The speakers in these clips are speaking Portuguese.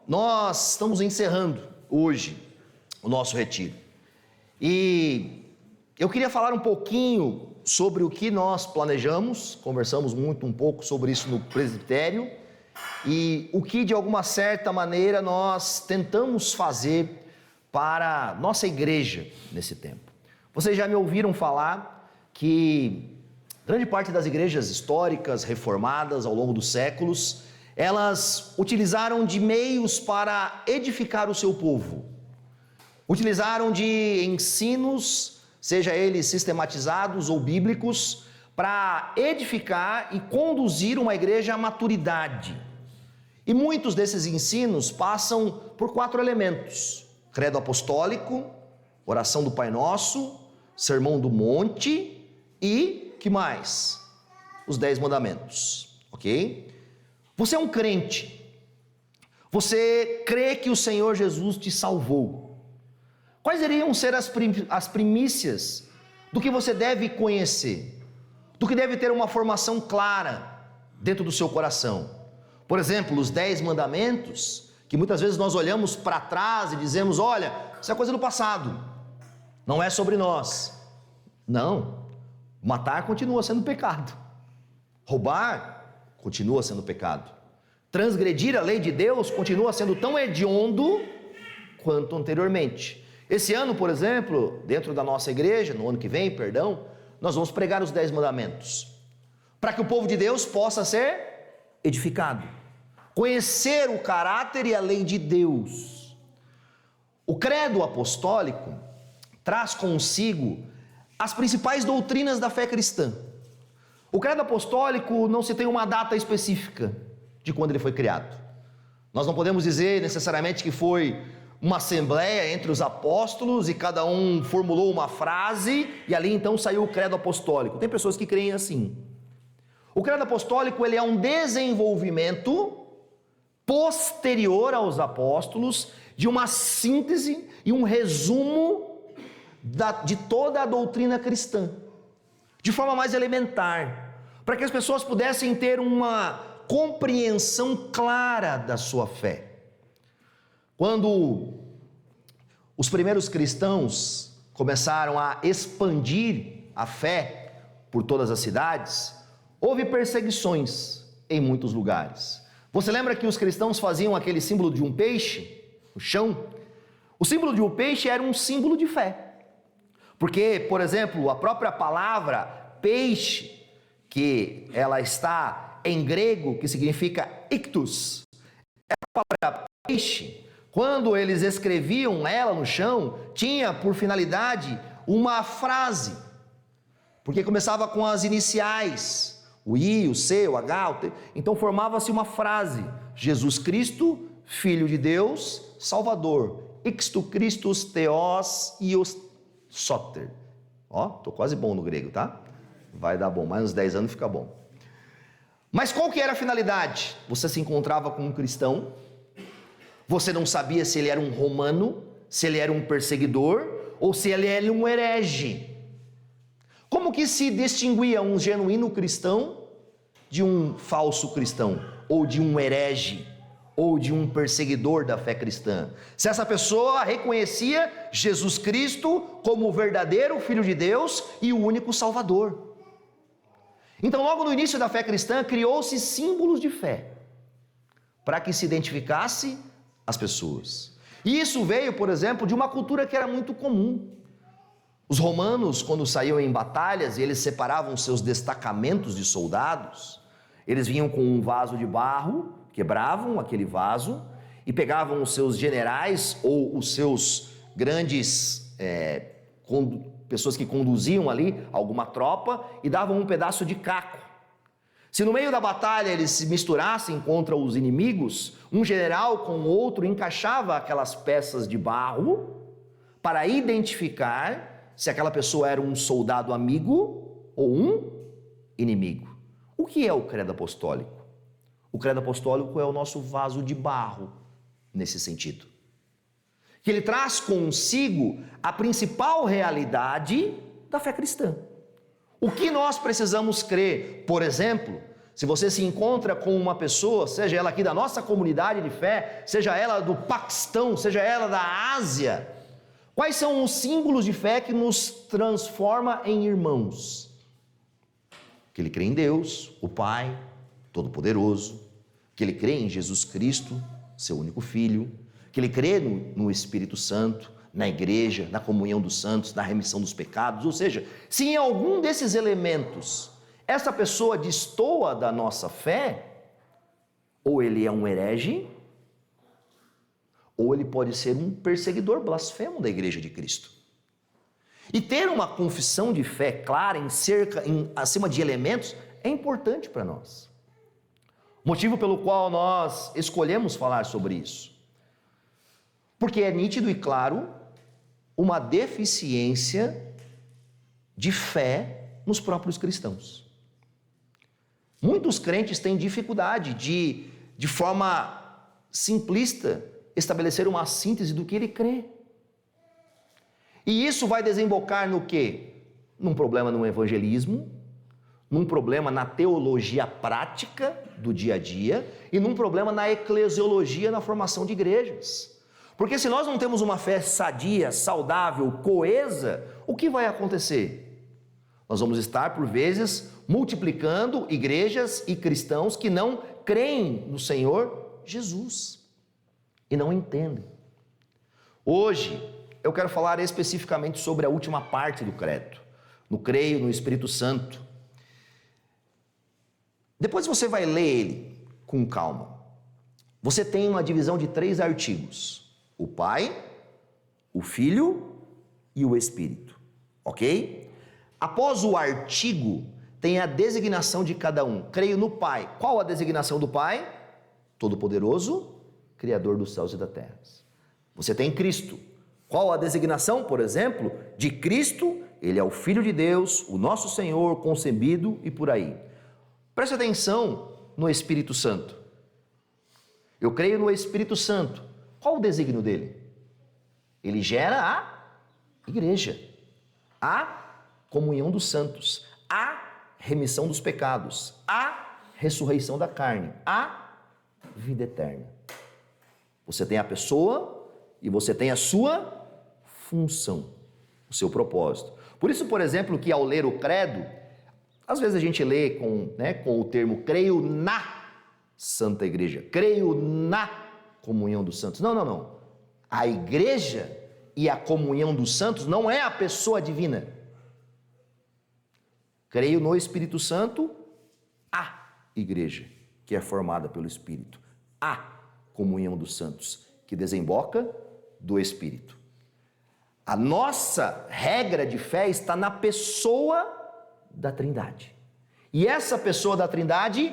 Nós estamos encerrando hoje o nosso retiro e eu queria falar um pouquinho sobre o que nós planejamos, conversamos um pouco sobre isso no presbitério e o que de alguma certa maneira nós tentamos fazer para nossa igreja nesse tempo. Vocês já me ouviram falar que grande parte das igrejas históricas, reformadas ao longo dos séculos, elas utilizaram de meios para edificar o seu povo. Utilizaram de ensinos, seja eles sistematizados ou bíblicos, para edificar e conduzir uma igreja à maturidade. E muitos desses ensinos passam por 4 elementos: credo apostólico, oração do Pai Nosso, sermão do monte e, que mais? Os 10 mandamentos, ok? Você é um crente, você crê que o Senhor Jesus te salvou. Quais iriam ser as primícias do que você deve conhecer, do que deve ter uma formação clara dentro do seu coração? Por exemplo, os 10 mandamentos, que muitas vezes nós olhamos para trás e dizemos: olha, isso é coisa do passado, não é sobre nós. Não, matar continua sendo pecado, roubar continua sendo pecado, transgredir a lei de Deus continua sendo tão hediondo quanto anteriormente. Esse ano, por exemplo, dentro da nossa igreja, no ano que vem, nós vamos pregar os 10 mandamentos, para que o povo de Deus possa ser edificado, conhecer o caráter e a lei de Deus. O credo apostólico traz consigo as principais doutrinas da fé cristã. O credo apostólico não se tem uma data específica de quando ele foi criado. Nós não podemos dizer necessariamente que foi uma assembleia entre os apóstolos e cada um formulou uma frase e ali então saiu o credo apostólico. Tem pessoas que creem assim. O credo apostólico ele é um desenvolvimento posterior aos apóstolos de uma síntese e um resumo de toda a doutrina cristã, de forma mais elementar, para que as pessoas pudessem ter uma compreensão clara da sua fé. Quando os primeiros cristãos começaram a expandir a fé por todas as cidades, houve perseguições em muitos lugares. Você lembra que os cristãos faziam aquele símbolo de um peixe no chão? O símbolo de um peixe era um símbolo de fé. Porque, por exemplo, a própria palavra peixe, que ela está em grego, que significa ictus, a palavra peixe, quando eles escreviam ela no chão, tinha por finalidade uma frase, porque começava com as iniciais, o I, o C, o H, o T, então formava-se uma frase: Jesus Cristo, Filho de Deus, Salvador, ixto Christus Theos Ios Soter. Ó, tô quase bom no grego, tá? Vai dar bom, mais uns 10 anos fica bom. Mas qual que era a finalidade? Você se encontrava com um cristão, você não sabia se ele era um romano, se ele era um perseguidor, ou se ele era um herege. Como que se distinguia um genuíno cristão de um falso cristão, ou de um herege, ou de um perseguidor da fé cristã? Se essa pessoa reconhecia Jesus Cristo como o verdadeiro Filho de Deus e o único Salvador. Então, logo no início da fé cristã, criou-se símbolos de fé, para que se identificasse as pessoas. E isso veio, por exemplo, de uma cultura que era muito comum. Os romanos, quando saíam em batalhas e eles separavam seus destacamentos de soldados, eles vinham com um vaso de barro, quebravam aquele vaso e pegavam os seus generais ou os seus grandes pessoas que conduziam ali alguma tropa e davam um pedaço de caco. Se no meio da batalha eles se misturassem contra os inimigos, um general com outro encaixava aquelas peças de barro para identificar se aquela pessoa era um soldado amigo ou um inimigo. O que é o credo apostólico? O credo apostólico é o nosso vaso de barro, nesse sentido. Que ele traz consigo a principal realidade da fé cristã. O que nós precisamos crer, por exemplo, se você se encontra com uma pessoa, seja ela aqui da nossa comunidade de fé, seja ela do Paquistão, seja ela da Ásia, quais são os símbolos de fé que nos transforma em irmãos? Que ele crê em Deus, o Pai Todo-Poderoso, que ele crê em Jesus Cristo, seu único Filho, que ele crê no Espírito Santo, na igreja, na comunhão dos santos, na remissão dos pecados. Ou seja, se em algum desses elementos essa pessoa destoa da nossa fé, ou ele é um herege, ou ele pode ser um perseguidor blasfemo da igreja de Cristo. E ter uma confissão de fé clara acima de elementos é importante para nós. Motivo pelo qual nós escolhemos falar sobre isso. Porque é nítido e claro uma deficiência de fé nos próprios cristãos. Muitos crentes têm dificuldade de forma simplista, estabelecer uma síntese do que ele crê. E isso vai desembocar no quê? Num problema no evangelismo, num problema na teologia prática do dia a dia e num problema na eclesiologia, na formação de igrejas. Porque se nós não temos uma fé sadia, saudável, coesa, o que vai acontecer? Nós vamos estar, por vezes, multiplicando igrejas e cristãos que não creem no Senhor Jesus e não entendem. Hoje, eu quero falar especificamente sobre a última parte do credo, no creio no Espírito Santo. Depois você vai ler ele com calma. Você tem uma divisão de 3 artigos: o Pai, o Filho e o Espírito, ok? Após o artigo, tem a designação de cada um. Creio no Pai. Qual a designação do Pai? Todo-Poderoso, Criador dos céus e da terra. Você tem Cristo. Qual a designação, por exemplo, de Cristo? Ele é o Filho de Deus, o nosso Senhor, concebido e por aí. Preste atenção no Espírito Santo. Eu creio no Espírito Santo. Qual o desígnio dele? Ele gera a igreja, a comunhão dos santos, a remissão dos pecados, a ressurreição da carne, a vida eterna. Você tem a pessoa e você tem a sua função, o seu propósito. Por isso, por exemplo, que ao ler o credo, às vezes a gente lê com o termo creio na Santa Igreja, creio na comunhão dos santos. Não. A igreja e a comunhão dos santos não é a pessoa divina. Creio no Espírito Santo, a igreja, que é formada pelo Espírito. A comunhão dos santos, que desemboca do Espírito. A nossa regra de fé está na pessoa da Trindade. E essa pessoa da Trindade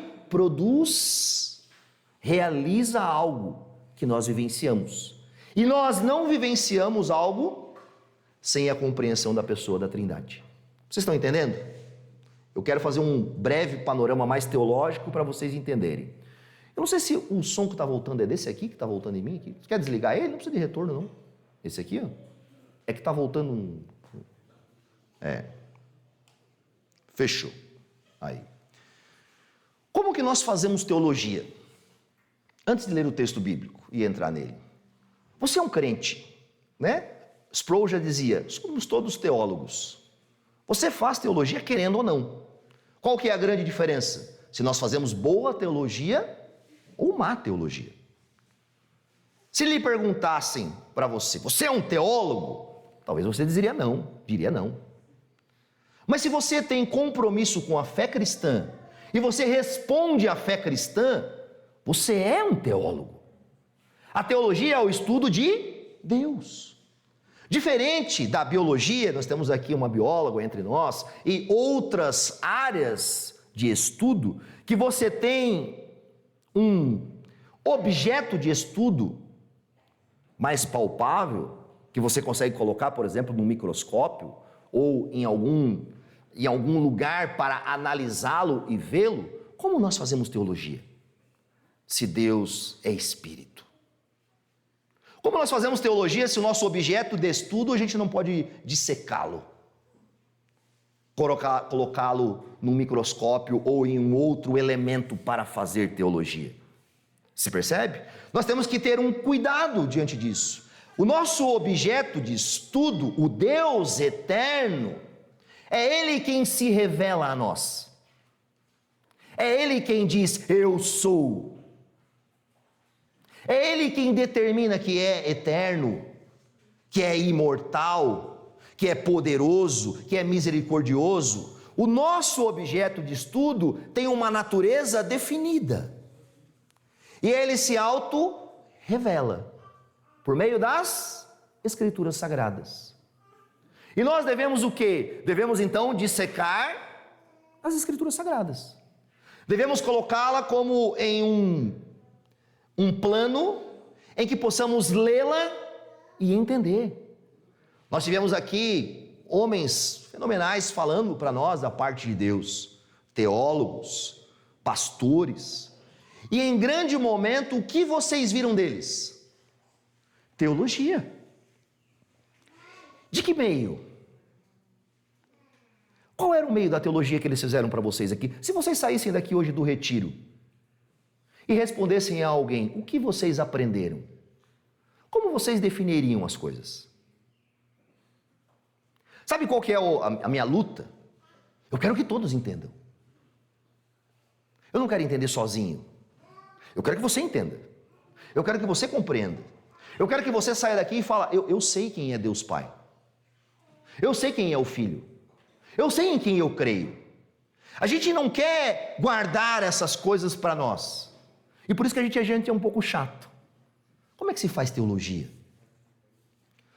realiza algo que nós vivenciamos. E nós não vivenciamos algo sem a compreensão da pessoa da Trindade. Vocês estão entendendo? Eu quero fazer um breve panorama mais teológico para vocês entenderem. Eu não sei se o som que está voltando é desse aqui, que está voltando em mim aqui. Você quer desligar ele? Não precisa de retorno, não. Esse aqui, ó. É que está voltando um... Fechou. Aí. Como que nós fazemos teologia? Antes de ler o texto bíblico e entrar nele. Você é um crente, né? Sproul já dizia, somos todos teólogos. Você faz teologia querendo ou não. Qual que é a grande diferença? Se nós fazemos boa teologia ou má teologia. Se lhe perguntassem para você, você é um teólogo? Talvez você diria não. Mas se você tem compromisso com a fé cristã e você responde à fé cristã, você é um teólogo. A teologia é o estudo de Deus. Diferente da biologia, nós temos aqui uma bióloga entre nós e outras áreas de estudo, que você tem um objeto de estudo mais palpável, que você consegue colocar, por exemplo, no microscópio ou em algum lugar para analisá-lo e vê-lo. Como nós fazemos teologia? Se Deus é Espírito. Como nós fazemos teologia se o nosso objeto de estudo a gente não pode dissecá-lo? colocá-lo num microscópio ou em um outro elemento para fazer teologia. Você percebe? Nós temos que ter um cuidado diante disso. O nosso objeto de estudo, o Deus eterno, é Ele quem se revela a nós. É Ele quem diz, eu sou. É Ele quem determina que é eterno, que é imortal, que é poderoso, que é misericordioso. O nosso objeto de estudo tem uma natureza definida. E Ele se auto-revela por meio das Escrituras Sagradas. E nós devemos o quê? Devemos então dissecar as Escrituras Sagradas. Devemos colocá-la como em um plano em que possamos lê-la e entender. Nós tivemos aqui homens fenomenais falando para nós da parte de Deus, teólogos, pastores, e em grande momento, o que vocês viram deles? Teologia. De que meio? Qual era o meio da teologia que eles fizeram para vocês aqui? Se vocês saíssem daqui hoje do retiro e respondessem a alguém, o que vocês aprenderam? Como vocês definiriam as coisas? Sabe qual que é a minha luta? Eu quero que todos entendam. Eu não quero entender sozinho. Eu quero que você entenda. Eu quero que você compreenda. Eu quero que você saia daqui e fale, eu sei quem é Deus Pai. Eu sei quem é o Filho. Eu sei em quem eu creio. A gente não quer guardar essas coisas para nós. E por isso que a gente é um pouco chato. Como é que se faz teologia?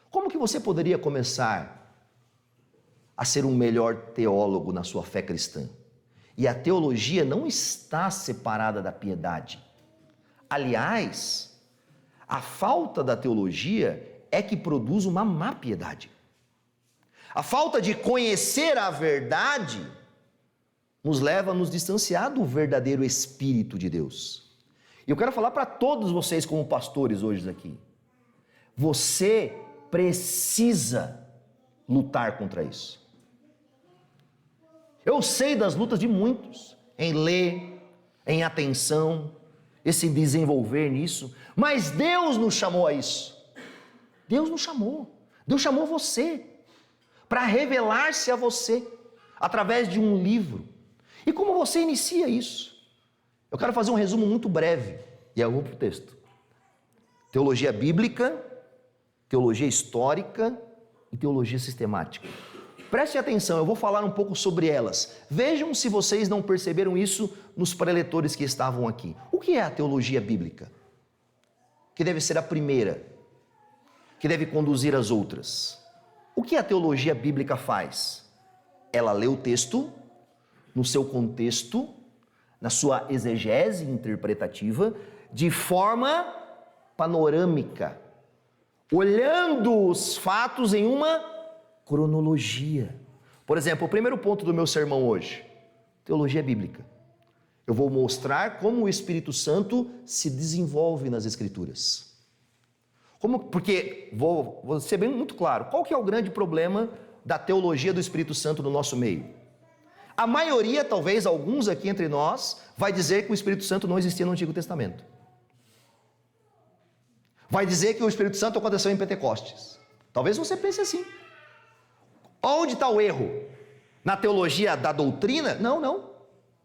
Como que você poderia começar a ser um melhor teólogo na sua fé cristã? E a teologia não está separada da piedade. Aliás, a falta da teologia é que produz uma má piedade. A falta de conhecer a verdade nos leva a nos distanciar do verdadeiro Espírito de Deus. E eu quero falar para todos vocês como pastores hoje aqui. Você precisa lutar contra isso. Eu sei das lutas de muitos, em ler, em atenção, esse desenvolver nisso, mas Deus nos chamou a isso. Deus nos chamou. Deus chamou você para revelar-se a você através de um livro. E como você inicia isso? Eu quero fazer um resumo muito breve, e eu vou para o texto. Teologia bíblica, teologia histórica e teologia sistemática. Preste atenção, eu vou falar um pouco sobre elas. Vejam se vocês não perceberam isso nos preletores que estavam aqui. O que é a teologia bíblica? Que deve ser a primeira, que deve conduzir as outras. O que a teologia bíblica faz? Ela lê o texto no seu contexto, na sua exegese interpretativa, de forma panorâmica, olhando os fatos em uma cronologia. Por exemplo, o primeiro ponto do meu sermão hoje, teologia bíblica. Eu vou mostrar como o Espírito Santo se desenvolve nas Escrituras. Porque, vou ser bem muito claro, qual que é o grande problema da teologia do Espírito Santo no nosso meio? A maioria, talvez alguns aqui entre nós, vai dizer que o Espírito Santo não existia no Antigo Testamento. Vai dizer que o Espírito Santo aconteceu em Pentecostes. Talvez você pense assim. Onde está o erro? Na teologia da doutrina? Não.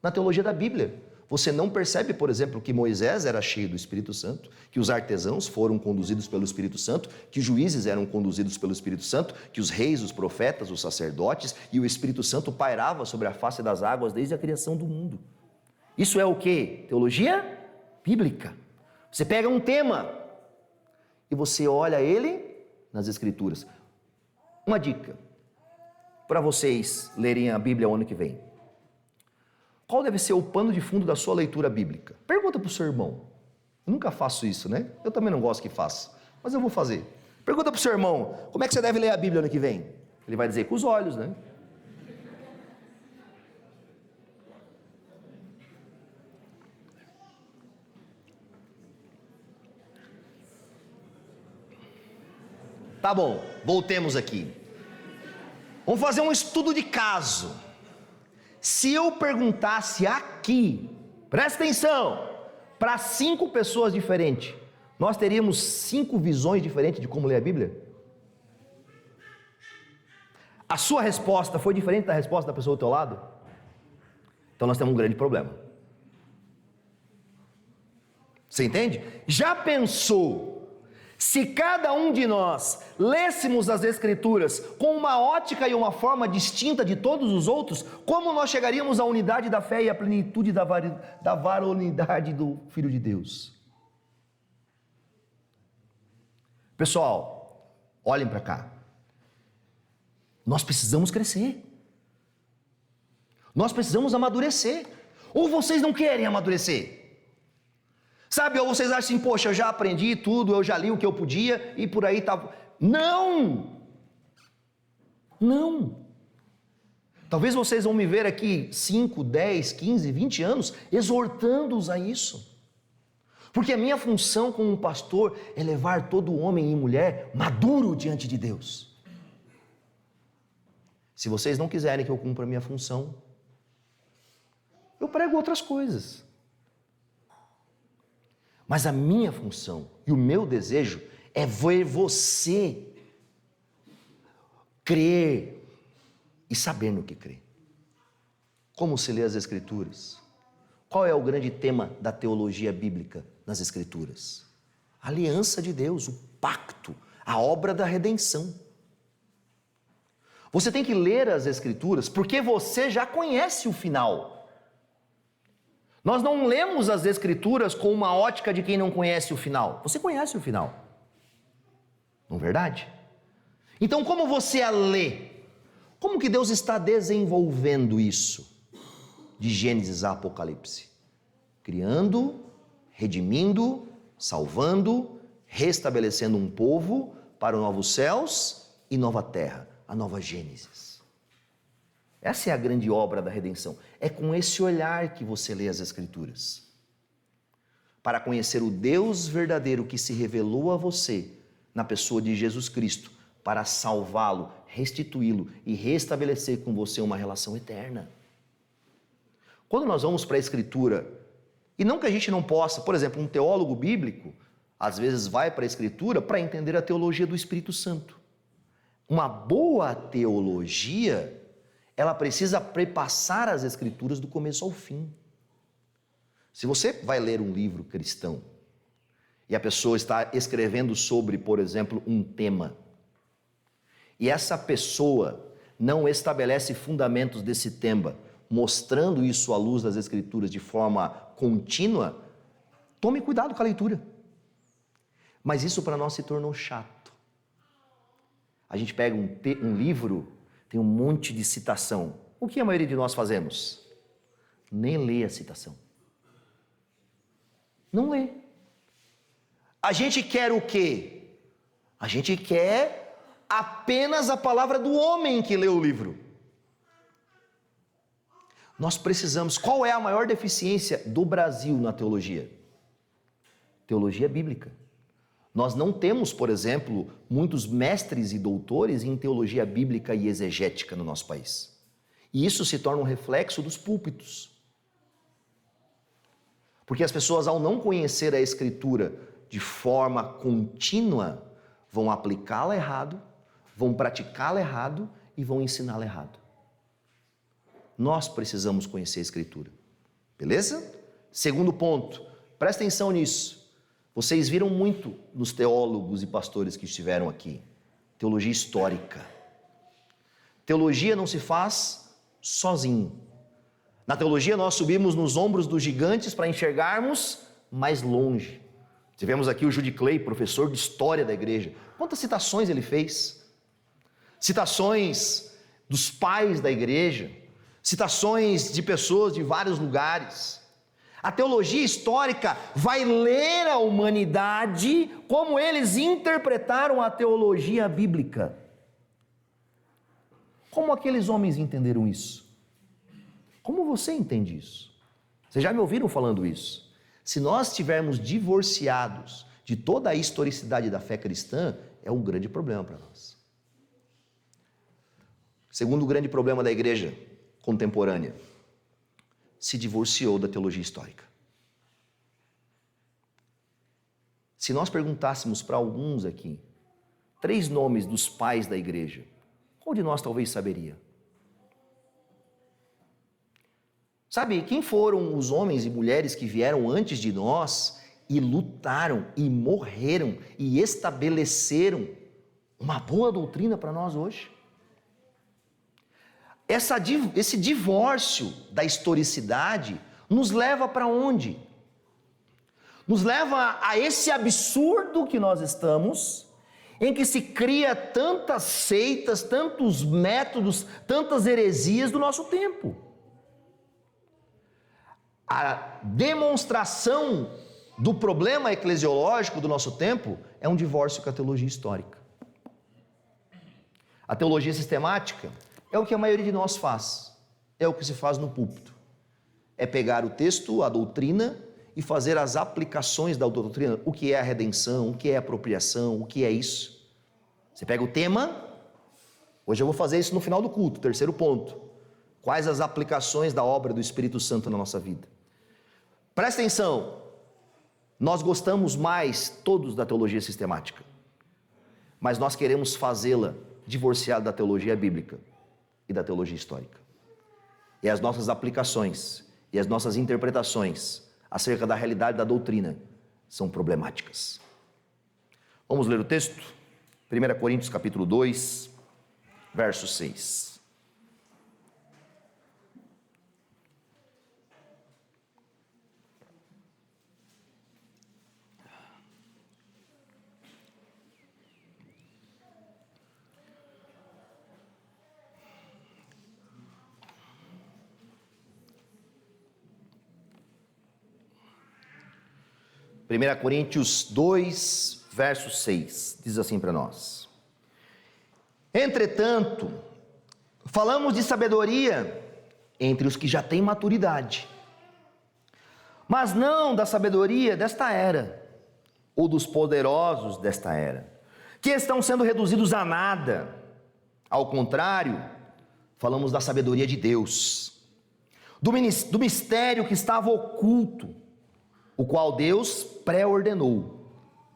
Na teologia da Bíblia. Você não percebe, por exemplo, que Moisés era cheio do Espírito Santo, que os artesãos foram conduzidos pelo Espírito Santo, que os juízes eram conduzidos pelo Espírito Santo, que os reis, os profetas, os sacerdotes e o Espírito Santo pairava sobre a face das águas desde a criação do mundo. Isso é o quê? Teologia bíblica. Você pega um tema e você olha ele nas Escrituras. Uma dica para vocês lerem a Bíblia o ano que vem. Qual deve ser o pano de fundo da sua leitura bíblica? Pergunta para o seu irmão. Eu nunca faço isso, né? Eu também não gosto que faça, mas eu vou fazer. Pergunta para o seu irmão, como é que você deve ler a Bíblia ano que vem? Ele vai dizer, com os olhos, né? Tá bom, voltemos aqui. Vamos fazer um estudo de caso. Se eu perguntasse aqui, presta atenção, para 5 pessoas diferentes, nós teríamos 5 visões diferentes de como ler a Bíblia? A sua resposta foi diferente da resposta da pessoa do teu lado? Então nós temos um grande problema. Você entende? Já pensou, se cada um de nós lêssemos as Escrituras com uma ótica e uma forma distinta de todos os outros, como nós chegaríamos à unidade da fé e à plenitude da varonilidade do Filho de Deus? Pessoal, olhem para cá. Nós precisamos crescer. Nós precisamos amadurecer. Ou vocês não querem amadurecer? Sabe, ou vocês acham assim, poxa, eu já aprendi tudo, eu já li o que eu podia e por aí tá. Não! Não! Talvez vocês vão me ver aqui 5, 10, 15, 20 anos exortando-os a isso. Porque a minha função como um pastor é levar todo homem e mulher maduro diante de Deus. Se vocês não quiserem que eu cumpra a minha função, eu prego outras coisas. Mas a minha função e o meu desejo é ver você crer e saber no que crer. Como se lê as Escrituras? Qual é o grande tema da teologia bíblica nas Escrituras? A aliança de Deus, o pacto, a obra da redenção. Você tem que ler as Escrituras porque você já conhece o final. Nós não lemos as Escrituras com uma ótica de quem não conhece o final. Você conhece o final. Não é verdade? Então, como você a lê? Como que Deus está desenvolvendo isso? De Gênesis a Apocalipse. Criando, redimindo, salvando, restabelecendo um povo para os novos céus e nova terra. A nova Gênesis. Essa é a grande obra da redenção. É com esse olhar que você lê as Escrituras. Para conhecer o Deus verdadeiro que se revelou a você na pessoa de Jesus Cristo, para salvá-lo, restituí-lo e restabelecer com você uma relação eterna. Quando nós vamos para a Escritura, e não que a gente não possa, por exemplo, um teólogo bíblico, às vezes vai para a Escritura para entender a teologia do Espírito Santo. Uma boa teologia, ela precisa prepassar as Escrituras do começo ao fim. Se você vai ler um livro cristão e a pessoa está escrevendo sobre, por exemplo, um tema, e essa pessoa não estabelece fundamentos desse tema, mostrando isso à luz das Escrituras de forma contínua, tome cuidado com a leitura. Mas isso para nós se tornou chato. A gente pega um livro, tem um monte de citação. O que a maioria de nós fazemos? Nem lê a citação. Não lê. A gente quer o quê? A gente quer apenas a palavra do homem que leu o livro. Nós precisamos... Qual é a maior deficiência do Brasil na teologia? Teologia bíblica. Nós não temos, por exemplo, muitos mestres e doutores em teologia bíblica e exegética no nosso país. E isso se torna um reflexo dos púlpitos. Porque as pessoas, ao não conhecer a Escritura de forma contínua, vão aplicá-la errado, vão praticá-la errado e vão ensiná-la errado. Nós precisamos conhecer a Escritura. Beleza? Segundo ponto, presta atenção nisso. Vocês viram muito nos teólogos e pastores que estiveram aqui. Teologia histórica. Teologia não se faz sozinho. Na teologia nós subimos nos ombros dos gigantes para enxergarmos mais longe. Tivemos aqui o Judy Clay, professor de história da igreja. Quantas citações ele fez? Citações dos pais da igreja. Citações de pessoas de vários lugares. A teologia histórica vai ler a humanidade como eles interpretaram a teologia bíblica. Como aqueles homens entenderam isso? Como você entende isso? Vocês já me ouviram falando isso? Se nós estivermos divorciados de toda a historicidade da fé cristã, é um grande problema para nós. Segundo grande problema da igreja contemporânea se divorciou da teologia histórica. Se nós perguntássemos para alguns aqui 3 nomes dos pais da igreja, qual de nós talvez saberia? Sabe, quem foram os homens e mulheres que vieram antes de nós e lutaram e morreram e estabeleceram uma boa doutrina para nós hoje? Esse divórcio da historicidade nos leva para onde? Nos leva a esse absurdo que nós estamos, em que se cria tantas seitas, tantos métodos, tantas heresias do nosso tempo. A demonstração do problema eclesiológico do nosso tempo é um divórcio com a teologia histórica. A teologia sistemática é o que a maioria de nós faz, é o que se faz no púlpito. É pegar o texto, a doutrina, e fazer as aplicações da doutrina. O que é a redenção, o que é a apropriação, o que é isso. Você pega o tema, hoje eu vou fazer isso no final do culto, 3º ponto. Quais as aplicações da obra do Espírito Santo na nossa vida? Presta atenção, nós gostamos mais todos da teologia sistemática, mas nós queremos fazê-la divorciada da teologia bíblica e da teologia histórica. E as nossas aplicações e as nossas interpretações acerca da realidade da doutrina são problemáticas. Vamos ler o texto? 1 Coríntios capítulo 2, verso 6. Primeira Coríntios 2, verso 6, diz assim para nós: entretanto, falamos de sabedoria entre os que já têm maturidade, mas não da sabedoria desta era, ou dos poderosos desta era, que estão sendo reduzidos a nada. Ao contrário, falamos da sabedoria de Deus, do mistério que estava oculto, o qual Deus pré-ordenou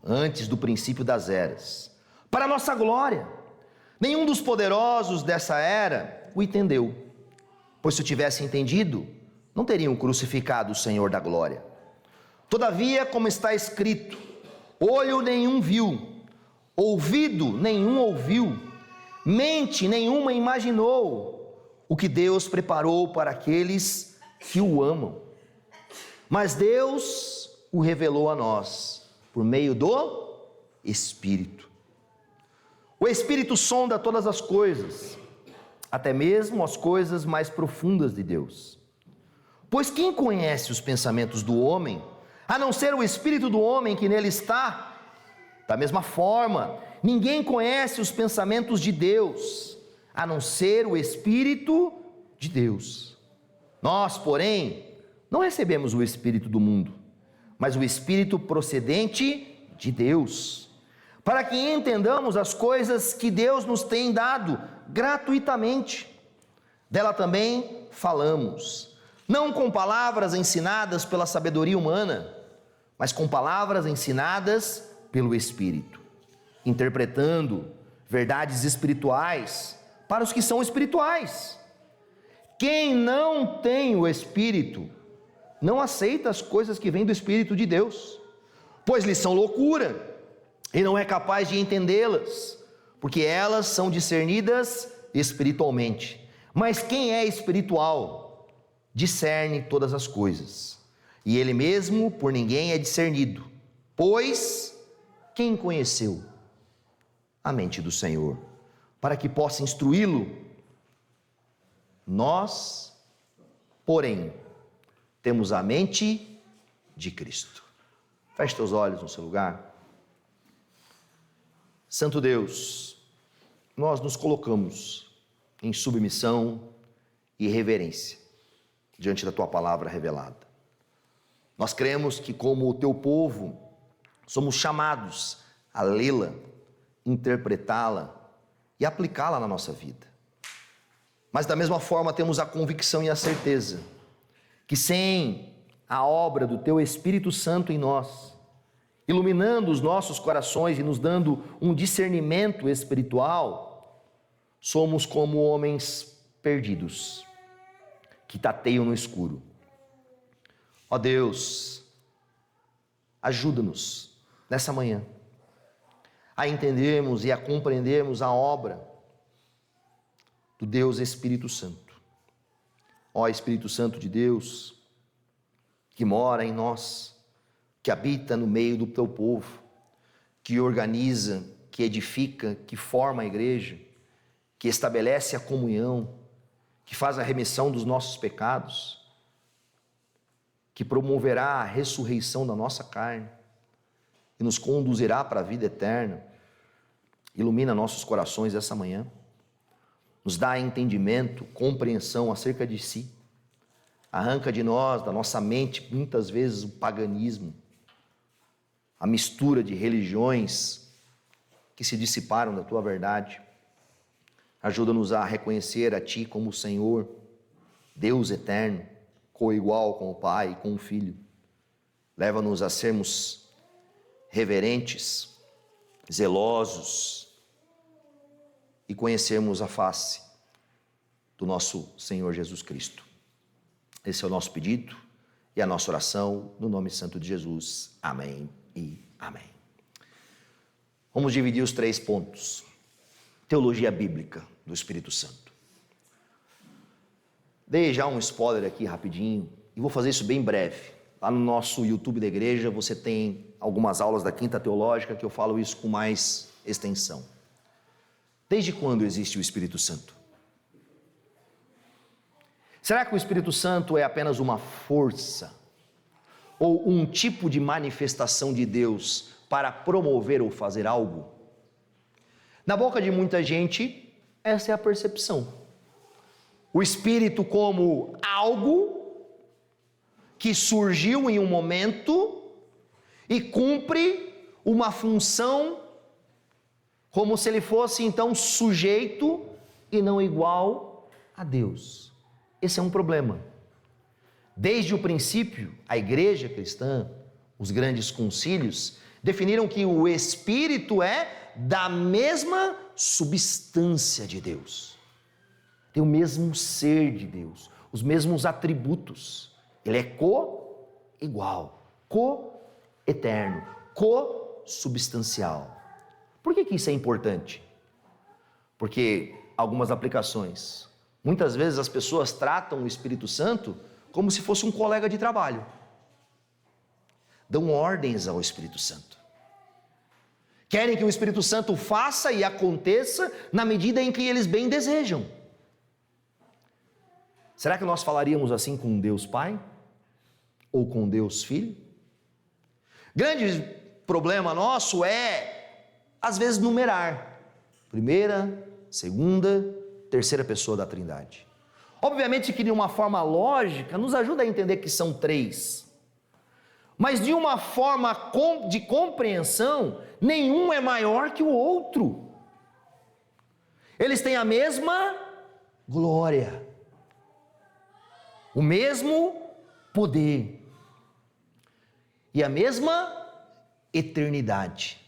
antes do princípio das eras, para a nossa glória. Nenhum dos poderosos dessa era o entendeu, pois se o tivesse entendido, não teriam crucificado o Senhor da glória. Todavia, como está escrito, olho nenhum viu, ouvido nenhum ouviu, mente nenhuma imaginou o que Deus preparou para aqueles que o amam. Mas Deus o revelou a nós por meio do Espírito. O Espírito sonda todas as coisas, até mesmo as coisas mais profundas de Deus. Pois quem conhece os pensamentos do homem, a não ser o Espírito do homem que nele está? Da mesma forma, ninguém conhece os pensamentos de Deus, a não ser o Espírito de Deus. Nós, porém, não recebemos o Espírito do mundo, mas o Espírito procedente de Deus, para que entendamos as coisas que Deus nos tem dado gratuitamente. Dela também falamos, não com palavras ensinadas pela sabedoria humana, mas com palavras ensinadas pelo Espírito, interpretando verdades espirituais para os que são espirituais. Quem não tem o Espírito não aceita as coisas que vêm do Espírito de Deus, pois lhes são loucura, e não é capaz de entendê-las, porque elas são discernidas espiritualmente. Mas quem é espiritual, discerne todas as coisas, e ele mesmo por ninguém é discernido, pois quem conheceu a mente do Senhor, para que possa instruí-lo? Nós, porém, temos a mente de Cristo. Feche teus olhos no seu lugar. Santo Deus, nós nos colocamos em submissão e reverência diante da tua palavra revelada. Nós cremos que, como o teu povo, somos chamados a lê-la, interpretá-la e aplicá-la na nossa vida. Mas da mesma forma temos a convicção e a certeza que sem a obra do Teu Espírito Santo em nós, iluminando os nossos corações e nos dando um discernimento espiritual, somos como homens perdidos, que tateiam no escuro. Ó Deus, ajuda-nos nessa manhã a entendermos e a compreendermos a obra do Deus Espírito Santo. Ó Espírito Santo de Deus, que mora em nós, que habita no meio do teu povo, que organiza, que edifica, que forma a igreja, que estabelece a comunhão, que faz a remissão dos nossos pecados, que promoverá a ressurreição da nossa carne e nos conduzirá para a vida eterna. Ilumina nossos corações essa manhã, nos dá entendimento, compreensão acerca de si, arranca de nós, da nossa mente, muitas vezes o paganismo, a mistura de religiões que se dissiparam da Tua verdade. Ajuda-nos a reconhecer a Ti como o Senhor, Deus eterno, coigual com o Pai e com o Filho. Leva-nos a sermos reverentes, zelosos e conhecermos a face do nosso Senhor Jesus Cristo. Esse é o nosso pedido e a nossa oração, no nome santo de Jesus. Amém e amém. Vamos dividir os 3 pontos. Teologia bíblica do Espírito Santo. Dei já um spoiler aqui rapidinho e vou fazer isso bem breve. Lá no nosso YouTube da igreja você tem algumas aulas da Quinta Teológica que eu falo isso com mais extensão. Desde quando existe o Espírito Santo? Será que o Espírito Santo é apenas uma força ou um tipo de manifestação de Deus para promover ou fazer algo? Na boca de muita gente, essa é a percepção. O Espírito como algo que surgiu em um momento e cumpre uma função como se ele fosse então sujeito e não igual a Deus. Esse é um problema. Desde o princípio, a igreja cristã, os grandes concílios, definiram que o Espírito é da mesma substância de Deus. Tem o mesmo ser de Deus, os mesmos atributos. Ele é co-igual, co-eterno, co-substancial. Por que isso é importante? Porque algumas aplicações. Muitas vezes as pessoas tratam o Espírito Santo como se fosse um colega de trabalho. Dão ordens ao Espírito Santo. Querem que o Espírito Santo faça e aconteça na medida em que eles bem desejam. Será que nós falaríamos assim com Deus Pai? Ou com Deus Filho? Grande problema nosso é, às vezes, numerar. Primeira, segunda, terceira pessoa da Trindade. Obviamente que de uma forma lógica nos ajuda a entender que são 3. Mas de uma forma de compreensão, nenhum é maior que o outro. Eles têm a mesma glória, o mesmo poder e a mesma eternidade.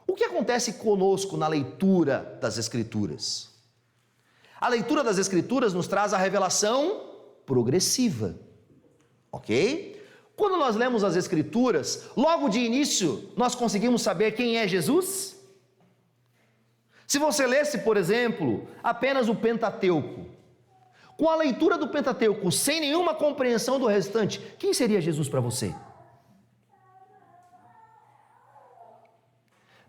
O que acontece conosco na leitura das Escrituras? A leitura das Escrituras nos traz a revelação progressiva, ok? Quando nós lemos as Escrituras, logo de início, nós conseguimos saber quem é Jesus? Se você lesse, por exemplo, apenas o Pentateuco, com a leitura do Pentateuco, sem nenhuma compreensão do restante, quem seria Jesus para você?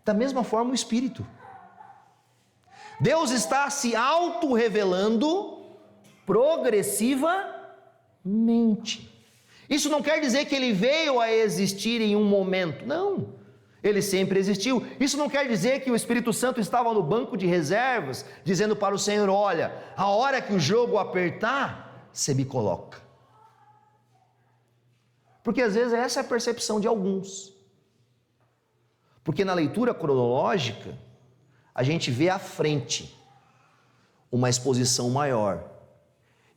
Da mesma forma o Espírito. Deus está se auto-revelando progressivamente. Isso não quer dizer que ele veio a existir em um momento, não. Ele sempre existiu. Isso não quer dizer que o Espírito Santo estava no banco de reservas, dizendo para o Senhor, olha, a hora que o jogo apertar, você me coloca. Porque às vezes essa é a percepção de alguns. Porque na leitura cronológica, a gente vê à frente. uma exposição maior.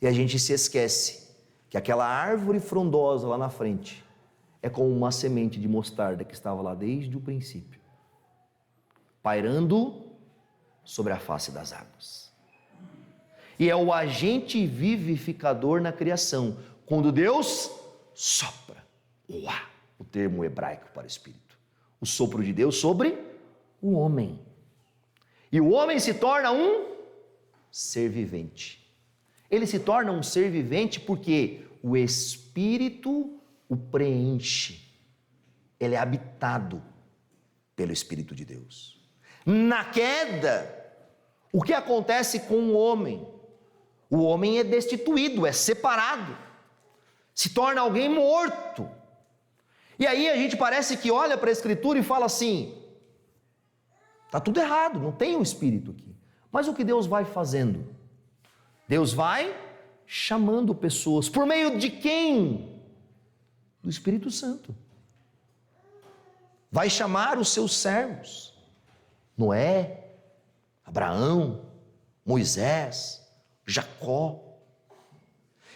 E a gente se esquece que aquela árvore frondosa lá na frente é como uma semente de mostarda que estava lá desde o princípio, pairando sobre a face das águas. E é o agente vivificador na criação, quando Deus sopra, uá, o termo hebraico para espírito, o sopro de Deus sobre o homem. E o homem se torna um ser vivente. Ele se torna um ser vivente porque o Espírito o preenche. Ele é habitado pelo Espírito de Deus. Na queda, o que acontece com o homem? O homem é destituído, é separado, se torna alguém morto. E aí a gente parece que olha para a Escritura e fala assim: está tudo errado, não tem o Espírito aqui. Mas o que Deus vai fazendo? Deus vai chamando pessoas, por meio de quem? Do Espírito Santo. Vai chamar os seus servos, Noé, Abraão, Moisés, Jacó.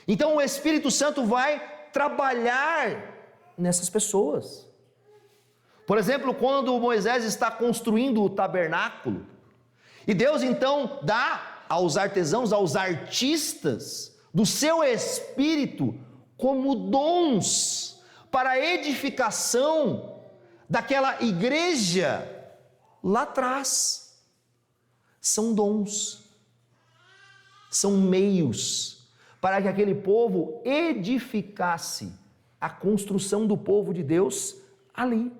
Então o Espírito Santo vai trabalhar nessas pessoas. Por exemplo, quando Moisés está construindo o tabernáculo, e Deus então dá aos artesãos, aos artistas, do seu espírito, como dons para a edificação daquela igreja lá atrás. São dons, são meios para que aquele povo edificasse a construção do povo de Deus ali.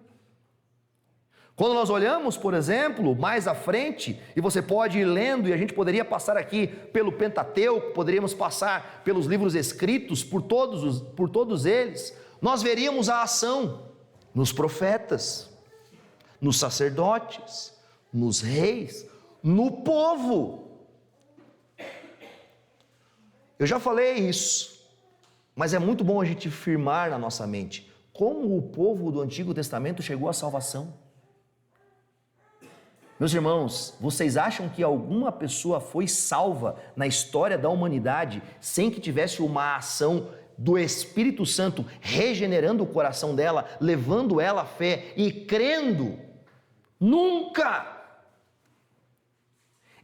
Quando nós olhamos, por exemplo, mais à frente, e você pode ir lendo, e a gente poderia passar aqui pelo Pentateuco, poderíamos passar pelos livros escritos, por todos eles, nós veríamos a ação nos profetas, nos sacerdotes, nos reis, no povo. Eu já falei isso, mas é muito bom a gente firmar na nossa mente como o povo do Antigo Testamento chegou à salvação. Meus irmãos, vocês acham que alguma pessoa foi salva na história da humanidade sem que tivesse uma ação do Espírito Santo regenerando o coração dela, levando ela à fé e crendo? Nunca!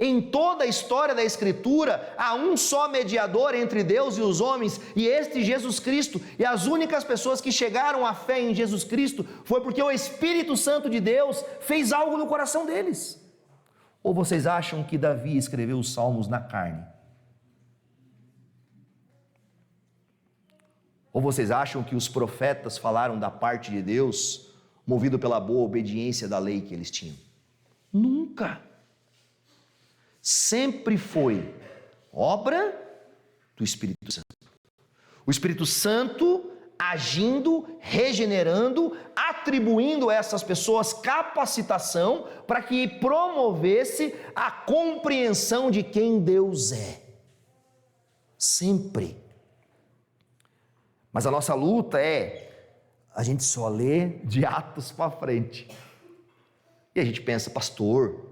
Em toda a história da Escritura, há um só mediador entre Deus e os homens, e este Jesus Cristo. E as únicas pessoas que chegaram à fé em Jesus Cristo foi porque o Espírito Santo de Deus fez algo no coração deles. Ou vocês acham que Davi escreveu os salmos na carne? Ou vocês acham que os profetas falaram da parte de Deus, movido pela boa obediência da lei que eles tinham? Nunca! Sempre foi obra do Espírito Santo. O Espírito Santo agindo, regenerando, atribuindo a essas pessoas capacitação para que promovesse a compreensão de quem Deus é. Sempre. Mas a nossa luta a gente só lê de Atos para frente. E a gente pensa, pastor,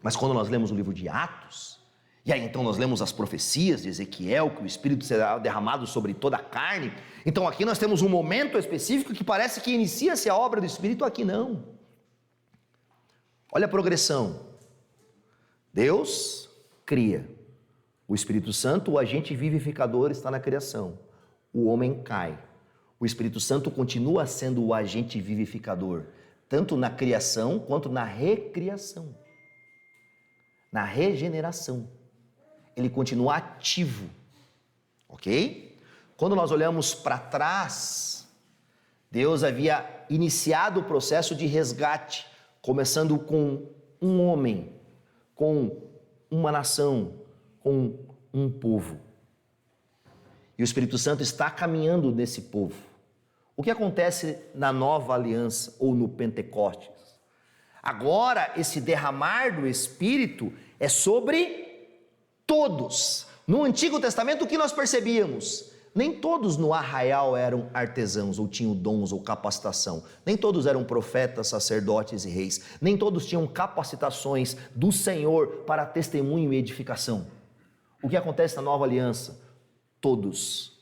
mas quando nós lemos o livro de Atos, e aí então nós lemos as profecias de Ezequiel, que o Espírito será derramado sobre toda a carne, então aqui nós temos um momento específico que parece que inicia-se a obra do Espírito, aqui não. Olha a progressão. Deus cria. O Espírito Santo, o agente vivificador, está na criação. O homem cai. O Espírito Santo continua sendo o agente vivificador, tanto na criação quanto na recriação. Na regeneração, ele continua ativo, ok? Quando nós olhamos para trás, Deus havia iniciado o processo de resgate, começando com um homem, com uma nação, com um povo. E o Espírito Santo está caminhando nesse povo. O que acontece na nova aliança ou no Pentecostes? Agora, esse derramar do Espírito é sobre todos. No Antigo Testamento, o que nós percebíamos? nem todos no arraial eram artesãos, ou tinham dons ou capacitação. Nem todos eram profetas, sacerdotes e reis. Nem todos tinham capacitações do Senhor para testemunho e edificação. O que acontece na nova aliança? Todos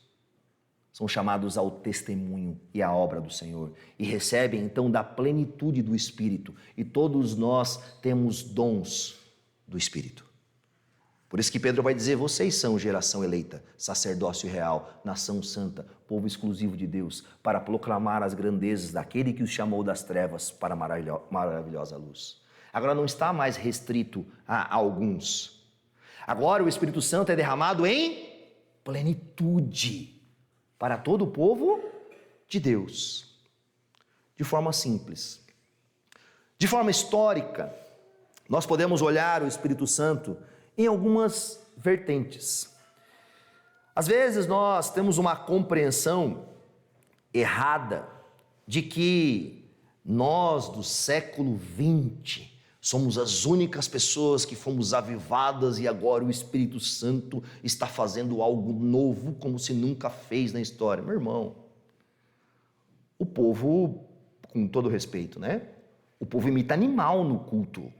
são chamados ao testemunho e à obra do Senhor. E recebem então da plenitude do Espírito. E todos nós temos dons do Espírito. Por isso que Pedro vai dizer, vocês são geração eleita, sacerdócio real, nação santa, povo exclusivo de Deus, para proclamar as grandezas daquele que os chamou das trevas para a maravilhosa luz. Agora não está mais restrito a alguns. Agora o Espírito Santo é derramado em plenitude para todo o povo de Deus. De forma simples. De forma histórica, nós podemos olhar o Espírito Santo em algumas vertentes. Às vezes nós temos uma compreensão errada de que nós do século XX somos as únicas pessoas que fomos avivadas e agora o Espírito Santo está fazendo algo novo como se nunca fez na história. Meu irmão, o povo, com todo respeito, né? O povo imita animal no culto.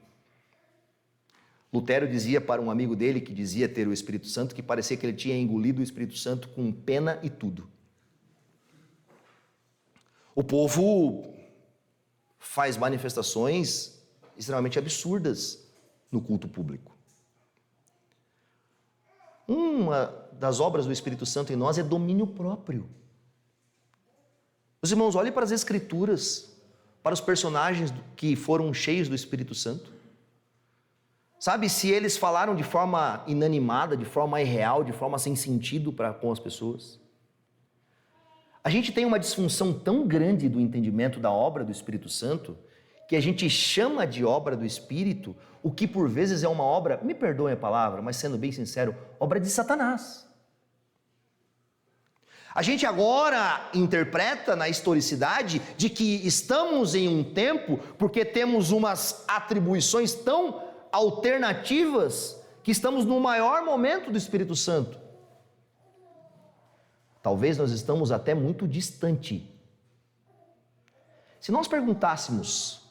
Lutero dizia para um amigo dele que dizia ter o Espírito Santo que parecia que ele tinha engolido o Espírito Santo com pena e tudo. O povo faz manifestações extremamente absurdas no culto público. Uma das obras do Espírito Santo em nós é domínio próprio. Os irmãos, olhem para as Escrituras, para os personagens que foram cheios do Espírito Santo. Sabe, se eles falaram de forma inanimada, de forma irreal, de forma sem sentido com as pessoas. A gente tem uma disfunção tão grande do entendimento da obra do Espírito Santo, que a gente chama de obra do Espírito, o que por vezes é uma obra, me perdoem a palavra, mas sendo bem sincero, obra de Satanás. A gente agora interpreta na historicidade de que estamos em um tempo, porque temos umas atribuições tão alternativas, que estamos no maior momento do Espírito Santo. Talvez nós estamos até muito distante. Se nós perguntássemos,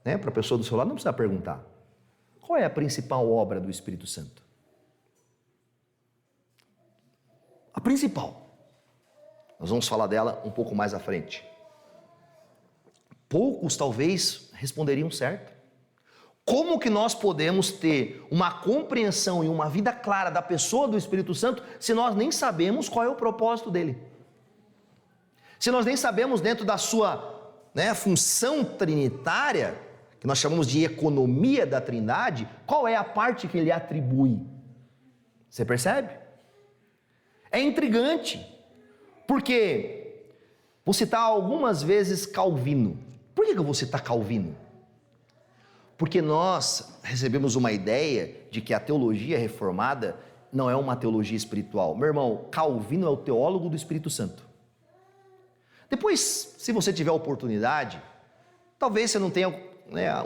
né, para a pessoa do seu lado, não precisa perguntar, qual é a principal obra do Espírito Santo? A principal. Nós vamos falar dela um pouco mais à frente. Poucos talvez responderiam certo. Como que nós podemos ter uma compreensão e uma vida clara da pessoa do Espírito Santo se nós nem sabemos qual é o propósito dele? Se nós nem sabemos dentro da sua, função trinitária, que nós chamamos de economia da Trindade, qual é a parte que ele atribui? Você percebe? É intrigante, porque vou citar algumas vezes Calvino. Por que eu vou citar Calvino? Porque nós recebemos uma ideia de que a teologia reformada não é uma teologia espiritual. Meu irmão, Calvino é o teólogo do Espírito Santo. Depois, se você tiver oportunidade, talvez você não tenha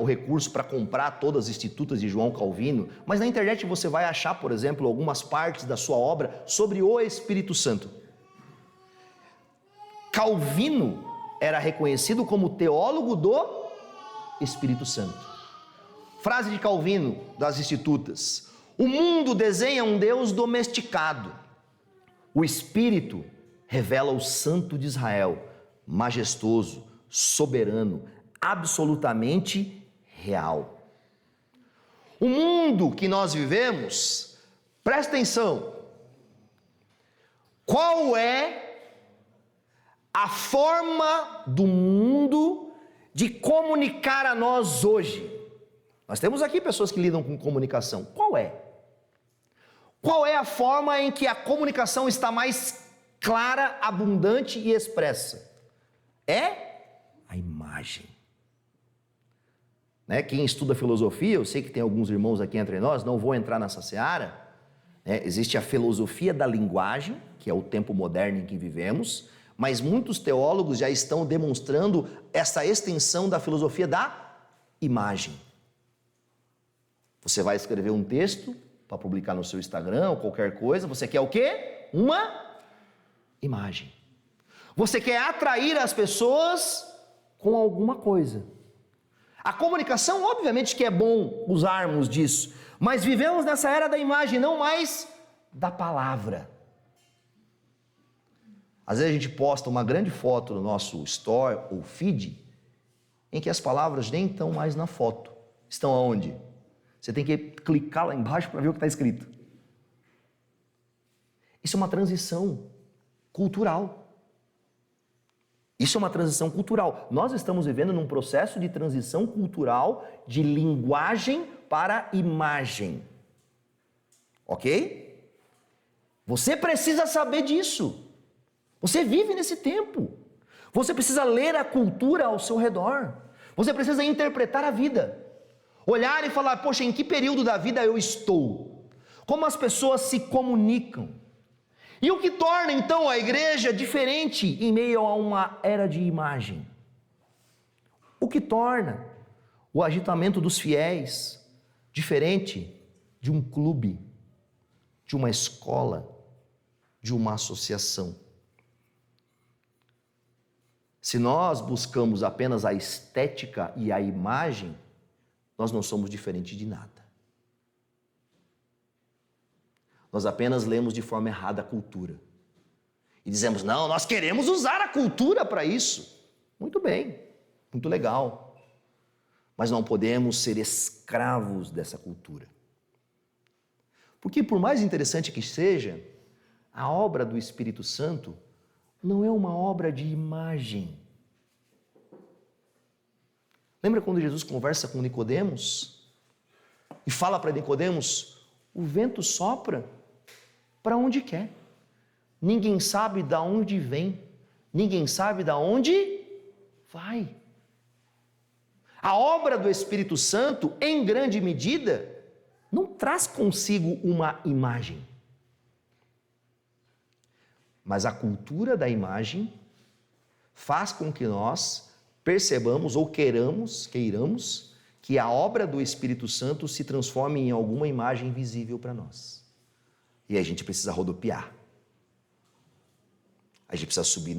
o recurso para comprar todas as institutas de João Calvino, mas na internet você vai achar, por exemplo, algumas partes da sua obra sobre o Espírito Santo. Calvino era reconhecido como teólogo do Espírito Santo. Frase de Calvino, das Institutas: o mundo desenha um Deus domesticado, o Espírito revela o Santo de Israel, majestoso, soberano, absolutamente real. O mundo que nós vivemos, presta atenção, qual é a forma do mundo de comunicar a nós hoje? Nós temos aqui pessoas que lidam com comunicação. Qual é? Qual é a forma em que a comunicação está mais clara, abundante e expressa? É a imagem. Quem estuda filosofia, eu sei que tem alguns irmãos aqui entre nós, não vou entrar nessa seara. Existe a filosofia da linguagem, que é o tempo moderno em que vivemos, mas muitos teólogos já estão demonstrando essa extensão da filosofia da imagem. Você vai escrever um texto para publicar no seu Instagram ou qualquer coisa, você quer o quê? Uma imagem. Você quer atrair as pessoas com alguma coisa. A comunicação, obviamente que é bom usarmos disso, mas vivemos nessa era da imagem, não mais da palavra. Às vezes a gente posta uma grande foto no nosso story ou feed, em que as palavras nem estão mais na foto. Estão aonde? Você tem que clicar lá embaixo para ver o que está escrito. Isso é uma transição cultural. Isso é uma transição cultural. Nós estamos vivendo num processo de transição cultural de linguagem para imagem. Ok? Você precisa saber disso. Você vive nesse tempo. Você precisa ler a cultura ao seu redor. Você precisa interpretar a vida. Olhar e falar, poxa, em que período da vida eu estou? Como as pessoas se comunicam? E o que torna então a igreja diferente em meio a uma era de imagem? O que torna o agitamento dos fiéis diferente de um clube, de uma escola, de uma associação? Se nós buscamos apenas a estética e a imagem, nós não somos diferentes de nada. Nós apenas lemos de forma errada a cultura. E dizemos, não, nós queremos usar a cultura para isso. Muito bem, muito legal. Mas não podemos ser escravos dessa cultura. Porque por mais interessante que seja, a obra do Espírito Santo não é uma obra de imagem. Lembra quando Jesus conversa com Nicodemos e fala para Nicodemos, o vento sopra para onde quer. Ninguém sabe de onde vem, ninguém sabe de onde vai. A obra do Espírito Santo, em grande medida, não traz consigo uma imagem. Mas a cultura da imagem faz com que nós percebamos ou queiramos que a obra do Espírito Santo se transforme em alguma imagem visível para nós. E a gente precisa rodopiar. A gente precisa subir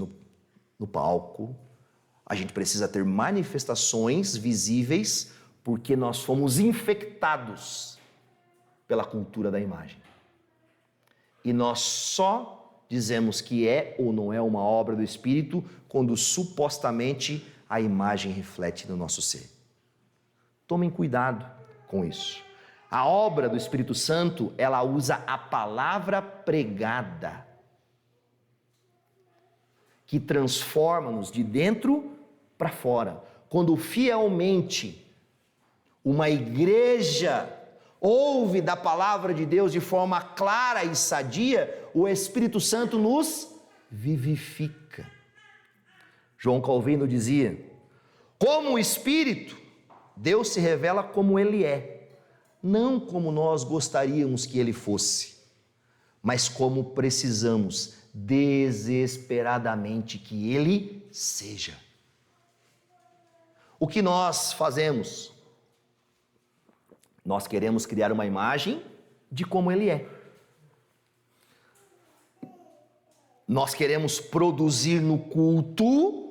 no palco. A gente precisa ter manifestações visíveis porque nós fomos infectados pela cultura da imagem. E nós só dizemos que é ou não é uma obra do Espírito quando supostamente a imagem reflete no nosso ser. Tomem cuidado com isso. A obra do Espírito Santo, ela usa a palavra pregada, que transforma-nos de dentro para fora. Quando fielmente uma igreja ouve da palavra de Deus de forma clara e sadia, o Espírito Santo nos vivifica. João Calvino dizia, como o Espírito, Deus se revela como Ele é, não como nós gostaríamos que Ele fosse, mas como precisamos desesperadamente que Ele seja. O que nós fazemos? Nós queremos criar uma imagem de como Ele é. Nós queremos produzir no culto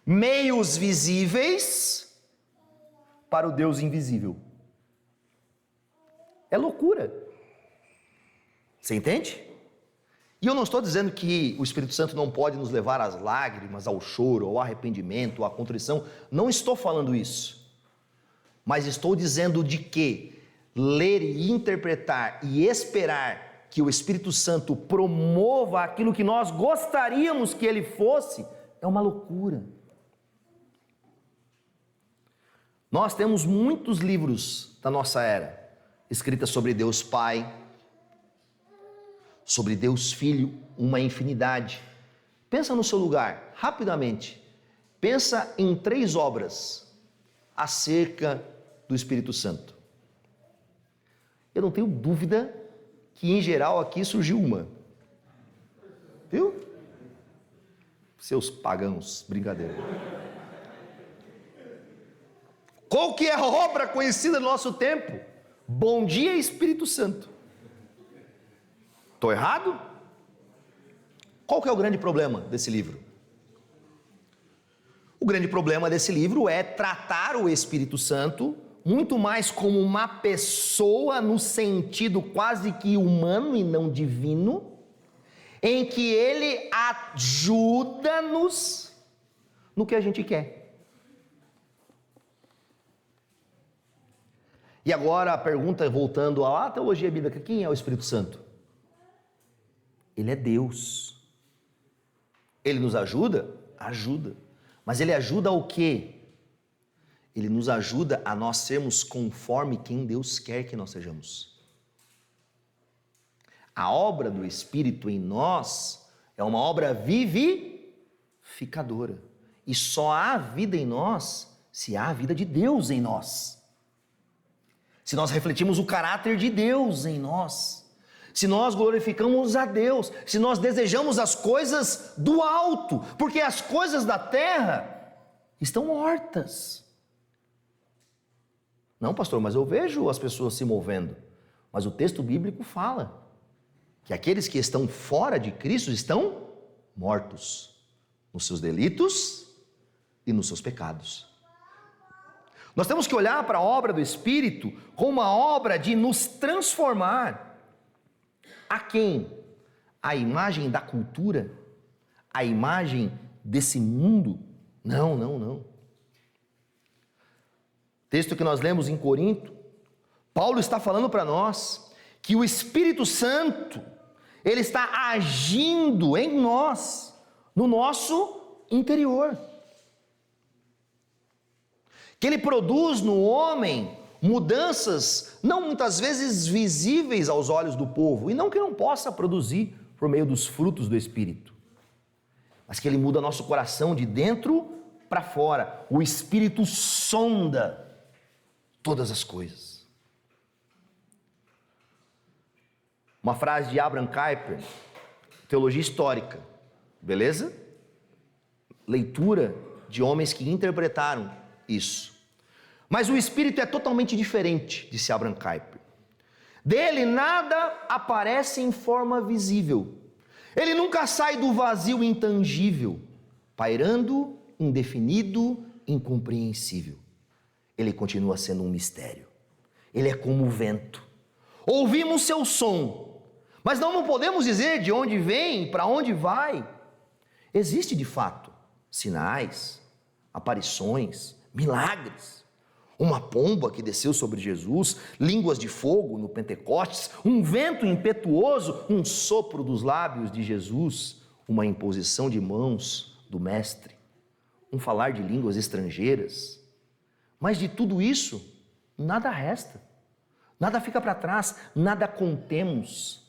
meios visíveis para o Deus invisível. É loucura. Você entende? E eu não estou dizendo que o Espírito Santo não pode nos levar às lágrimas, ao choro, ao arrependimento, à contrição. Não estou falando isso. Mas estou dizendo de que ler e interpretar e esperar que o Espírito Santo promova aquilo que nós gostaríamos que ele fosse, é uma loucura. Nós temos muitos livros da nossa era, escritos sobre Deus Pai, sobre Deus Filho, uma infinidade. Pensa no seu lugar, rapidamente. Pensa em 3 obras acerca do Espírito Santo. Eu não tenho dúvida que em geral aqui surgiu uma. Viu? Seus pagãos, brincadeira. Qual que é a obra conhecida no nosso tempo? Bom dia, Espírito Santo. Estou errado? Qual que é o grande problema desse livro? O grande problema desse livro é tratar o Espírito Santo muito mais como uma pessoa no sentido quase que humano e não divino, em que ele ajuda-nos no que a gente quer. E agora a pergunta, voltando à teologia bíblica, quem é o Espírito Santo? Ele é Deus. Ele nos ajuda? Ajuda. Mas ele ajuda o quê? Ele nos ajuda a nós sermos conforme quem Deus quer que nós sejamos. A obra do Espírito em nós é uma obra vivificadora. E só há vida em nós se há a vida de Deus em nós. Se nós refletimos o caráter de Deus em nós. Se nós glorificamos a Deus. Se nós desejamos as coisas do alto. Porque as coisas da terra estão mortas. Não, pastor, mas eu vejo as pessoas se movendo. Mas o texto bíblico fala que aqueles que estão fora de Cristo estão mortos nos seus delitos e nos seus pecados. Nós temos que olhar para a obra do Espírito como uma obra de nos transformar. A quem? A imagem da cultura? A imagem desse mundo? Não, não, não. Texto que nós lemos em Corinto, Paulo está falando para nós que o Espírito Santo, ele está agindo em nós, no nosso interior. Que ele produz no homem mudanças, não muitas vezes visíveis aos olhos do povo, e não que não possa produzir por meio dos frutos do Espírito, mas que ele muda nosso coração de dentro para fora. O Espírito sonda todas as coisas. Uma frase de Abraham Kuyper, teologia histórica, beleza? Leitura de homens que interpretaram isso. Mas o Espírito é totalmente diferente, disse Abraham Kuyper. Dele nada aparece em forma visível. Ele nunca sai do vazio intangível, pairando, indefinido, incompreensível. Ele continua sendo um mistério. Ele é como o vento. Ouvimos seu som, mas não podemos dizer de onde vem, para onde vai. Existe de fato sinais, aparições, milagres. Uma pomba que desceu sobre Jesus, línguas de fogo no Pentecostes, um vento impetuoso, um sopro dos lábios de Jesus, uma imposição de mãos do Mestre, um falar de línguas estrangeiras. Mas de tudo isso, nada resta, nada fica para trás, nada contemos,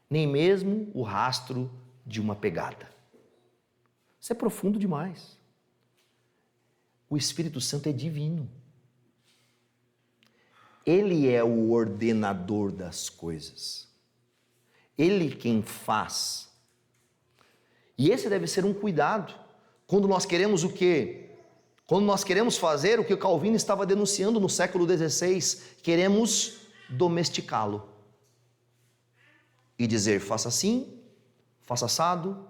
nem mesmo o rastro de uma pegada. Isso é profundo demais. O Espírito Santo é divino. Ele é o ordenador das coisas. Ele quem faz. E esse deve ser um cuidado quando nós queremos o quê? Quando nós queremos fazer o que o Calvino estava denunciando no século XVI, queremos domesticá-lo. E dizer, faça assim, faça assado,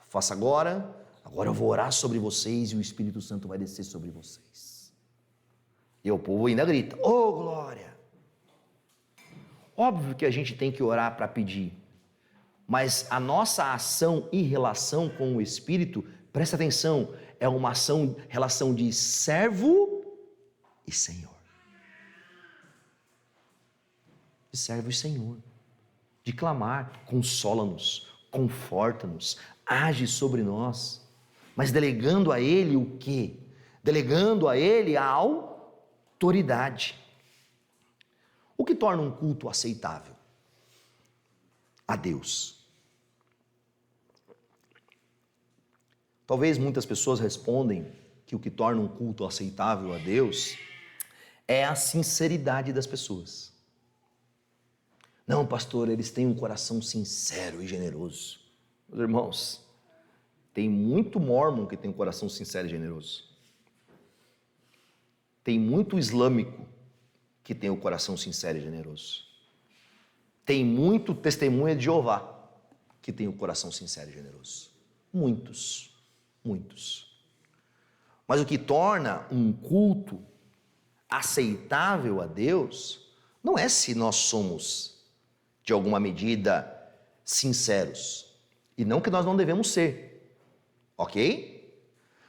faça agora eu vou orar sobre vocês e o Espírito Santo vai descer sobre vocês. E o povo ainda grita, oh glória! Óbvio que a gente tem que orar para pedir, mas a nossa ação e relação com o Espírito, presta atenção, é uma relação de servo e Senhor. De servo e Senhor. De clamar, consola-nos, conforta-nos, age sobre nós. Mas delegando a Ele o quê? Delegando a Ele a autoridade. O que torna um culto aceitável? A Deus. Talvez muitas pessoas respondem que o que torna um culto aceitável a Deus é a sinceridade das pessoas. Não, pastor, eles têm um coração sincero e generoso. Meus irmãos, tem muito mórmon que tem um coração sincero e generoso. Tem muito islâmico que tem o coração sincero e generoso. Tem muito testemunha de Jeová que têm o coração sincero e generoso. Muitos, muitos. Mas o que torna um culto aceitável a Deus não é se nós somos, de alguma medida, sinceros. E não que nós não devemos ser, ok?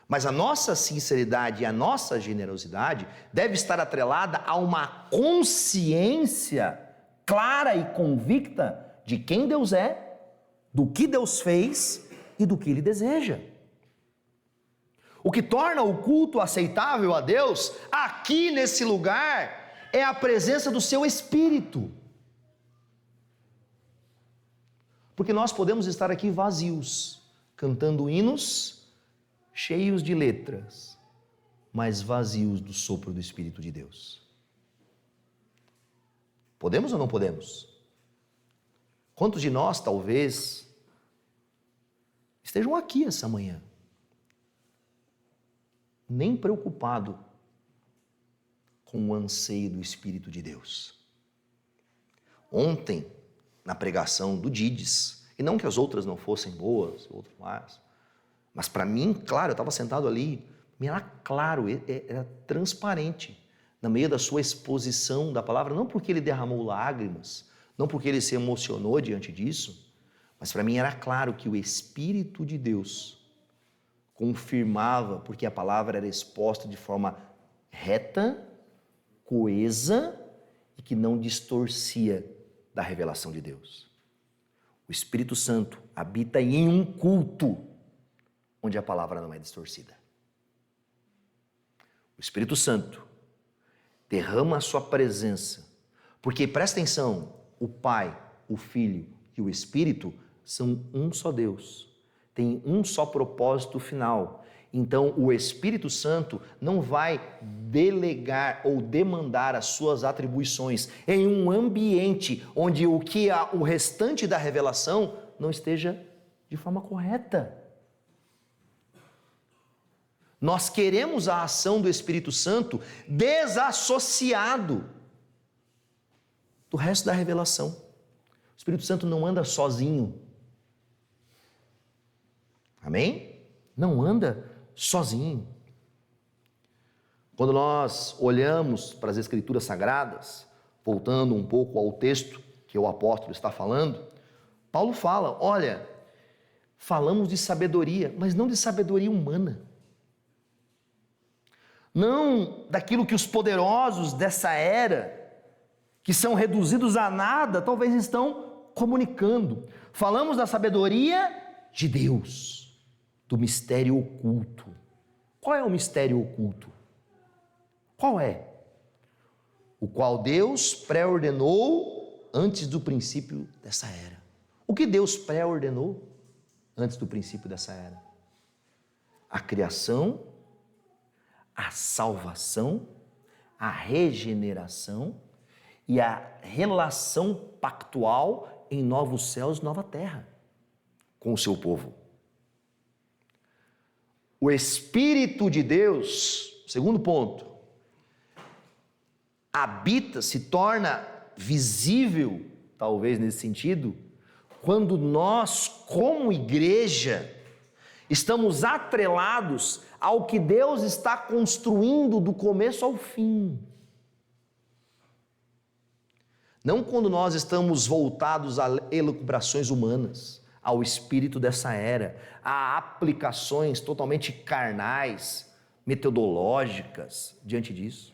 Mas a nossa sinceridade e a nossa generosidade deve estar atrelada a uma consciência clara e convicta de quem Deus é, do que Deus fez e do que Ele deseja. O que torna o culto aceitável a Deus, aqui nesse lugar, é a presença do Seu Espírito. Porque nós podemos estar aqui vazios, cantando hinos cheios de letras, mas vazios do sopro do Espírito de Deus. Podemos ou não podemos? Quantos de nós, talvez, estejam aqui essa manhã, nem preocupado com o anseio do Espírito de Deus? Ontem, na pregação do Dides, e não que as outras não fossem boas, outras mais, mas para mim, claro, eu estava sentado ali, me era claro, era transparente, no meio da sua exposição da palavra, não porque ele derramou lágrimas, não porque ele se emocionou diante disso, mas para mim era claro que o Espírito de Deus confirmava, porque a palavra era exposta de forma reta, coesa e que não distorcia da revelação de Deus. O Espírito Santo habita em um culto onde a palavra não é distorcida. O Espírito Santo derrama a sua presença, porque, presta atenção, o Pai, o Filho e o Espírito são um só Deus, tem um só propósito final. Então, o Espírito Santo não vai delegar ou demandar as suas atribuições em um ambiente onde o restante da revelação não esteja de forma correta. Nós queremos a ação do Espírito Santo desassociado do resto da revelação. O Espírito Santo não anda sozinho. Amém? Não anda sozinho. Quando nós olhamos para as Escrituras Sagradas, voltando um pouco ao texto que o apóstolo está falando, Paulo fala, olha, falamos de sabedoria, mas não de sabedoria humana. Não daquilo que os poderosos dessa era, que são reduzidos a nada, talvez estão comunicando. Falamos da sabedoria de Deus, do mistério oculto. Qual é o mistério oculto? Qual é? O qual Deus pré-ordenou antes do princípio dessa era. O que Deus pré-ordenou antes do princípio dessa era? A criação, a salvação, a regeneração e a relação pactual em novos céus e nova terra com o seu povo. O Espírito de Deus, segundo ponto, habita, se torna visível, talvez nesse sentido, quando nós, como igreja, estamos atrelados ao que Deus está construindo do começo ao fim. Não quando nós estamos voltados a elucubrações humanas, ao espírito dessa era, a aplicações totalmente carnais, metodológicas diante disso.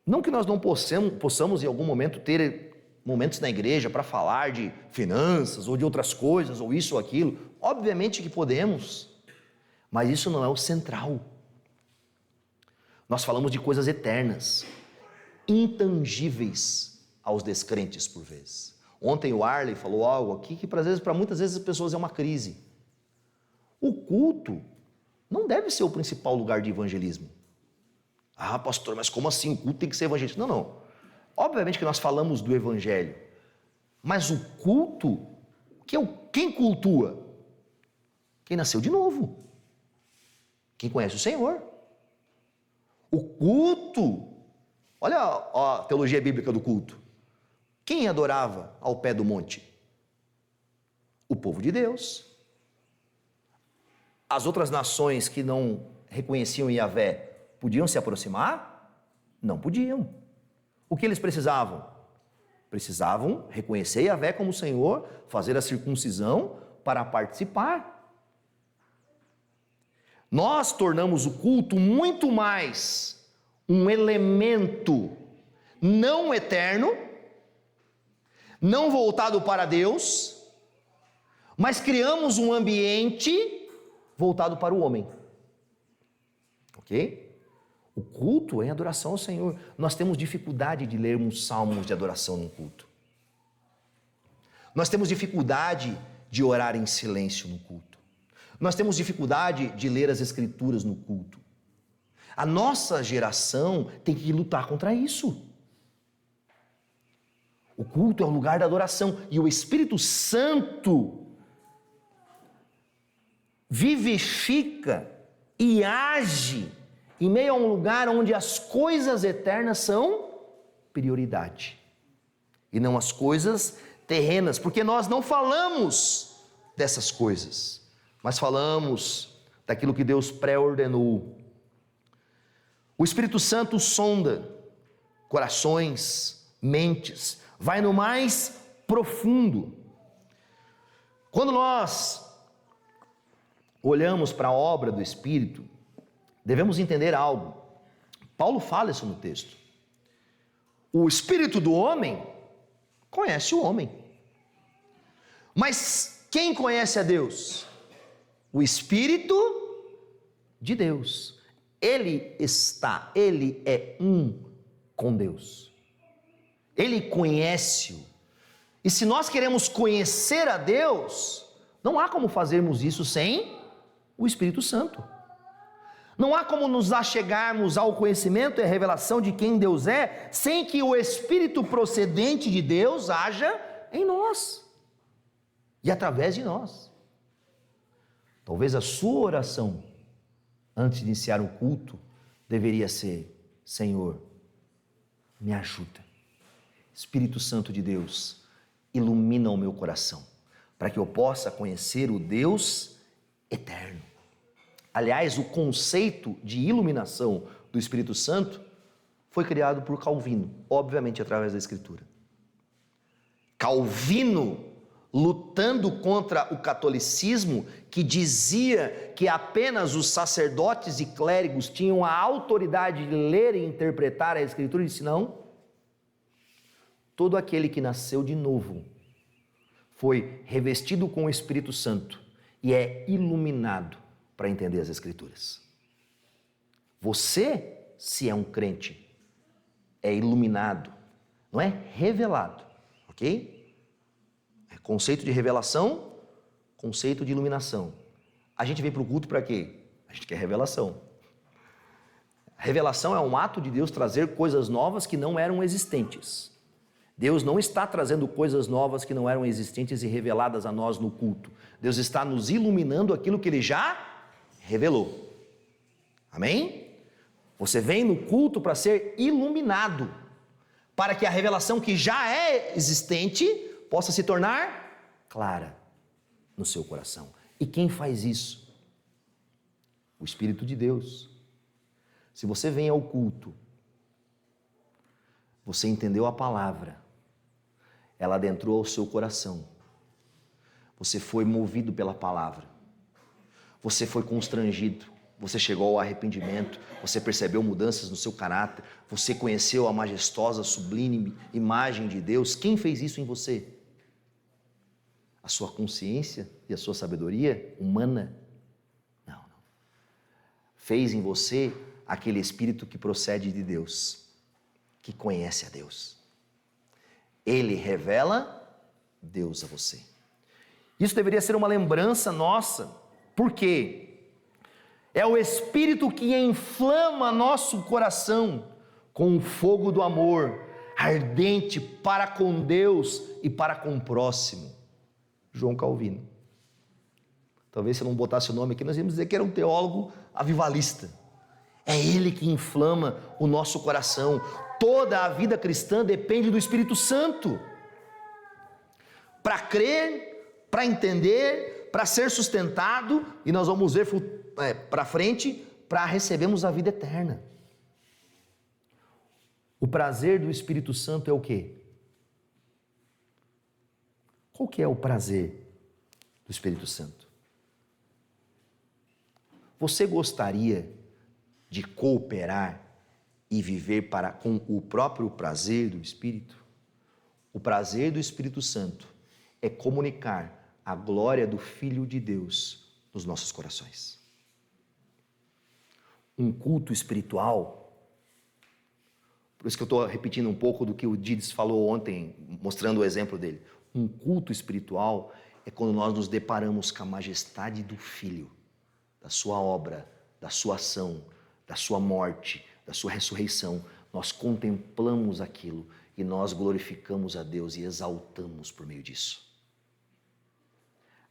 Não que nós não possamos em algum momento ter momentos na igreja para falar de finanças ou de outras coisas, ou isso ou aquilo. Obviamente que podemos, mas isso não é o central. Nós falamos de coisas eternas, intangíveis aos descrentes por vezes. Ontem o Arley falou algo aqui que para muitas vezes as pessoas é uma crise. O culto não deve ser o principal lugar de evangelismo. Ah, pastor, mas como assim? O culto tem que ser evangelista. Não, não. Obviamente que nós falamos do evangelho, mas o culto, quem cultua? Quem nasceu de novo. Quem conhece o Senhor. O culto, olha a teologia bíblica do culto. Quem adorava ao pé do monte? povo de Deus. As outras nações que não reconheciam Yahvé podiam se aproximar? Não podiam. O que eles precisavam? Precisavam reconhecer Yahvé como Senhor, fazer a circuncisão para participar. Nós tornamos o culto muito mais um elemento não eterno, não voltado para Deus, mas criamos um ambiente voltado para o homem. Ok? O culto é adoração ao Senhor. Nós temos dificuldade de lermos salmos de adoração no culto. Nós temos dificuldade de orar em silêncio no culto. Nós temos dificuldade de ler as Escrituras no culto. A nossa geração tem que lutar contra isso. O culto é o lugar da adoração e o Espírito Santo vivifica e age em meio a um lugar onde as coisas eternas são prioridade e não as coisas terrenas, porque nós não falamos dessas coisas, mas falamos daquilo que Deus pré-ordenou. O Espírito Santo sonda corações, mentes, vai no mais profundo. Quando nós olhamos para a obra do Espírito, devemos entender algo. Paulo fala isso no texto. O espírito do homem conhece o homem. Mas quem conhece a Deus? O Espírito de Deus. Ele é um com Deus. Ele conhece-o. E se nós queremos conhecer a Deus, não há como fazermos isso sem o Espírito Santo. Não há como nos achegarmos ao conhecimento e à revelação de quem Deus é, sem que o Espírito procedente de Deus haja em nós e através de nós. Talvez a sua oração, antes de iniciar um culto, deveria ser: Senhor, me ajuda. Espírito Santo de Deus, ilumina o meu coração, para que eu possa conhecer o Deus eterno. Aliás, o conceito de iluminação do Espírito Santo foi criado por Calvino, obviamente através da Escritura. Calvino, lutando contra o catolicismo, que dizia que apenas os sacerdotes e clérigos tinham a autoridade de ler e interpretar a Escritura, disse: não, todo aquele que nasceu de novo foi revestido com o Espírito Santo e é iluminado para entender as Escrituras. Você, se é um crente, é iluminado, não é revelado, ok? É conceito de revelação, conceito de iluminação. A gente vem para o culto para quê? A gente quer revelação. Revelação é um ato de Deus trazer coisas novas que não eram existentes. Deus não está trazendo coisas novas que não eram existentes e reveladas a nós no culto. Deus está nos iluminando aquilo que Ele já revelou. Amém? Você vem no culto para ser iluminado, para que a revelação que já é existente possa se tornar clara no seu coração. E quem faz isso? O Espírito de Deus. Se você vem ao culto, você entendeu a palavra, ela adentrou ao seu coração, você foi movido pela palavra, você foi constrangido, você chegou ao arrependimento, você percebeu mudanças no seu caráter, você conheceu a majestosa, sublime imagem de Deus. Quem fez isso em você? A sua consciência e a sua sabedoria humana? Não. Fez em você aquele Espírito que procede de Deus, que conhece a Deus. Ele revela Deus a você. Isso deveria ser uma lembrança nossa, porque é o Espírito que inflama nosso coração com o fogo do amor, ardente para com Deus e para com o próximo. João Calvino. Talvez se eu não botasse o nome aqui, nós íamos dizer que era um teólogo avivalista. É ele que inflama o nosso coração. Toda a vida cristã depende do Espírito Santo. Para crer, para entender, para ser sustentado, e nós vamos ver para frente, para recebermos a vida eterna. O prazer do Espírito Santo é o quê? Qual que é o prazer do Espírito Santo? Você gostaria de cooperar e viver com o próprio prazer do Espírito? O prazer do Espírito Santo é comunicar a glória do Filho de Deus nos nossos corações. Um culto espiritual, por isso que eu estou repetindo um pouco do que o Dides falou ontem, mostrando o exemplo dele. Um culto espiritual é quando nós nos deparamos com a majestade do Filho, da sua obra, da sua ação, da sua morte, da sua ressurreição. Nós contemplamos aquilo e nós glorificamos a Deus e exaltamos por meio disso.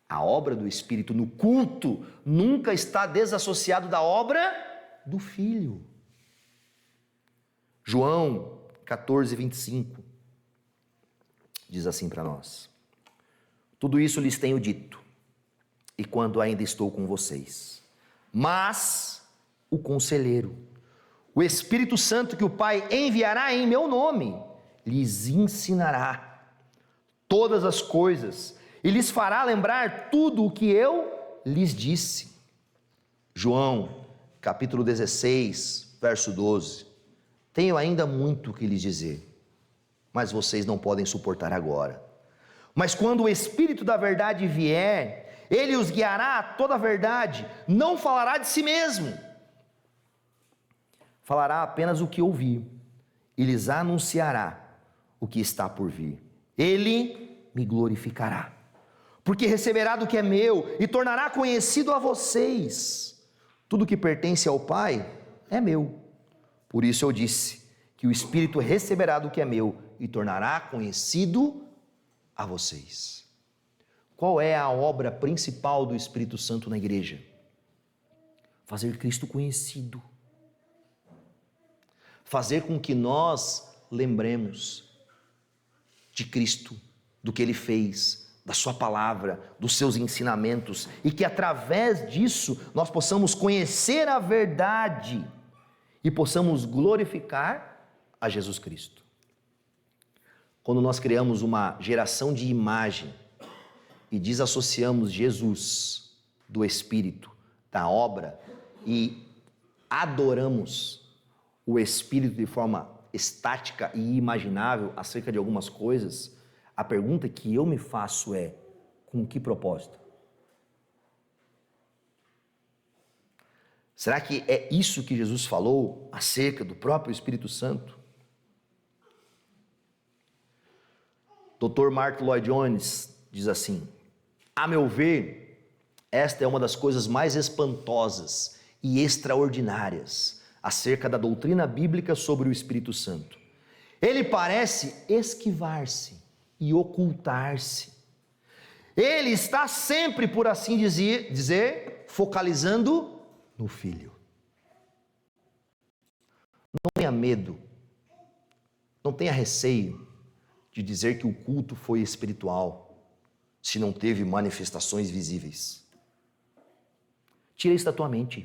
A obra do Espírito no culto nunca está desassociado da obra do Filho. João 14, 25 diz assim para nós: tudo isso lhes tenho dito, e quando ainda estou com vocês. Mas o Conselheiro, o Espírito Santo que o Pai enviará em meu nome, lhes ensinará todas as coisas e lhes fará lembrar tudo o que eu lhes disse. João, capítulo 16, verso 12. Tenho ainda muito que lhes dizer, mas vocês não podem suportar agora. Mas quando o Espírito da verdade vier, ele os guiará a toda a verdade, não falará de si mesmo. Falará apenas o que ouvir e lhes anunciará o que está por vir. Ele me glorificará, porque receberá do que é meu e tornará conhecido a vocês. Tudo que pertence ao Pai é meu. Por isso eu disse que o Espírito receberá do que é meu e tornará conhecido a vocês. Qual é a obra principal do Espírito Santo na igreja? Fazer Cristo conhecido. Fazer com que nós lembremos de Cristo, do que Ele fez, da sua palavra, dos seus ensinamentos, e que através disso nós possamos conhecer a verdade e possamos glorificar a Jesus Cristo. Quando nós criamos uma geração de imagem e desassociamos Jesus do Espírito, da obra, e adoramos o Espírito de forma estática e imaginável acerca de algumas coisas, a pergunta que eu me faço é: com que propósito? Será que é isso que Jesus falou acerca do próprio Espírito Santo? Dr. Mark Lloyd Jones diz assim: a meu ver, esta é uma das coisas mais espantosas e extraordinárias acerca da doutrina bíblica sobre o Espírito Santo. Ele parece esquivar-se e ocultar-se. Ele está sempre, por assim dizer, focalizando no Filho. Não tenha medo, não tenha receio de dizer que o culto foi espiritual, se não teve manifestações visíveis. Tira isso da tua mente.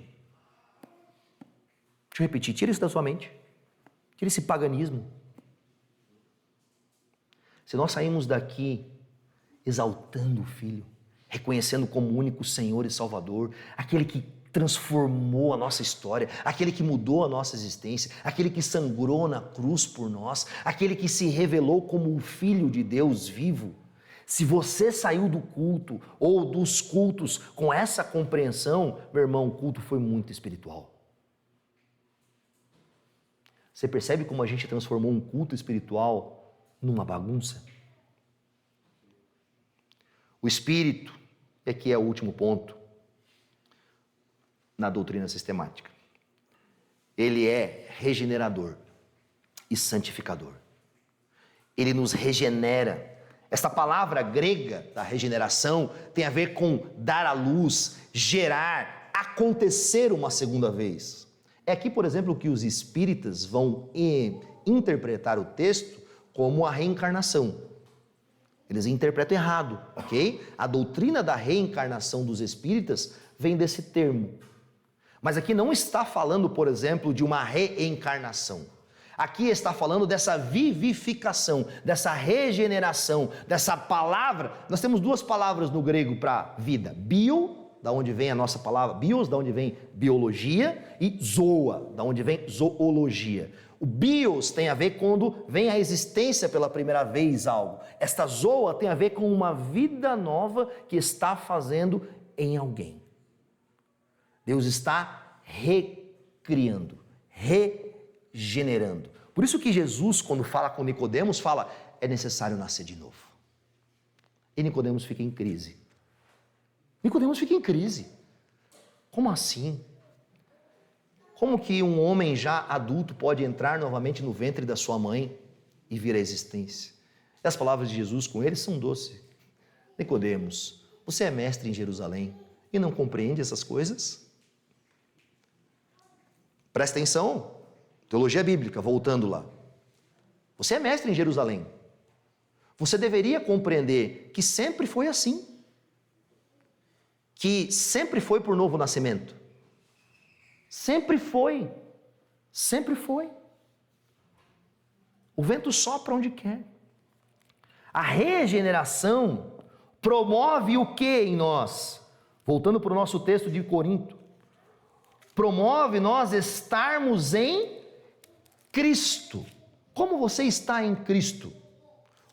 Deixa eu repetir, tira isso da sua mente. Tira esse paganismo. Se nós sairmos daqui exaltando o Filho, reconhecendo como único Senhor e Salvador, aquele que transformou a nossa história, aquele que mudou a nossa existência, aquele que sangrou na cruz por nós, aquele que se revelou como o Filho de Deus vivo. Se você saiu do culto ou dos cultos com essa compreensão, meu irmão, o culto foi muito espiritual. Você percebe como a gente transformou um culto espiritual numa bagunça? O Espírito, e aqui é o último ponto na doutrina sistemática, ele é regenerador e santificador. Ele nos regenera. Essa palavra grega da regeneração tem a ver com dar à luz, gerar, acontecer uma segunda vez. É aqui, por exemplo, que os espíritas vão interpretar o texto como a reencarnação. Eles interpretam errado, ok? A doutrina da reencarnação dos espíritas vem desse termo. Mas aqui não está falando, por exemplo, de uma reencarnação. Aqui está falando dessa vivificação, dessa regeneração, dessa palavra. Nós temos duas palavras no grego para vida: bio, da onde vem a nossa palavra bios, da onde vem biologia, e zoa, da onde vem zoologia. O bios tem a ver quando vem a existência pela primeira vez algo. Esta zoa tem a ver com uma vida nova que está fazendo em alguém. Deus está recriando, regenerando. Por isso que Jesus, quando fala com Nicodemos, fala: é necessário nascer de novo. E Nicodemos fica em crise. Nicodemos fica em crise. Como assim? Como que um homem já adulto pode entrar novamente no ventre da sua mãe e vir à existência? E as palavras de Jesus com ele são doces. Nicodemos, você é mestre em Jerusalém e não compreende essas coisas? Presta atenção, teologia bíblica, voltando lá. Você é mestre em Jerusalém. Você deveria compreender que sempre foi assim. Que sempre foi por novo nascimento. Sempre foi. Sempre foi. O vento sopra onde quer. A regeneração promove o que em nós? Voltando para o nosso texto de Corinto. Promove nós estarmos em Cristo. Como você está em Cristo?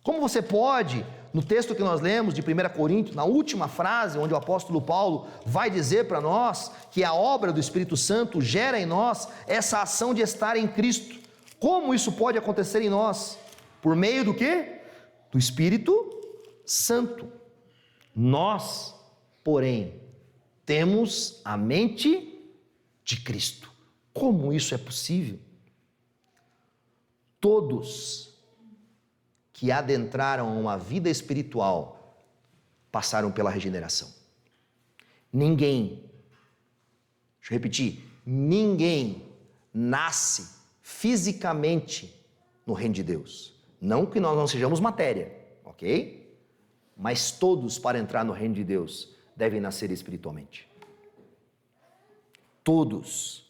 Como você pode, no texto que nós lemos de 1 Coríntios, na última frase, onde o apóstolo Paulo vai dizer para nós que a obra do Espírito Santo gera em nós essa ação de estar em Cristo. Como isso pode acontecer em nós? Por meio do quê? Do Espírito Santo. Nós, porém, temos a mente de Cristo. Como isso é possível? Todos que adentraram uma vida espiritual passaram pela regeneração. Ninguém, deixa eu repetir, ninguém nasce fisicamente no reino de Deus. Não que nós não sejamos matéria, ok? Mas todos, para entrar no reino de Deus, devem nascer espiritualmente. Todos.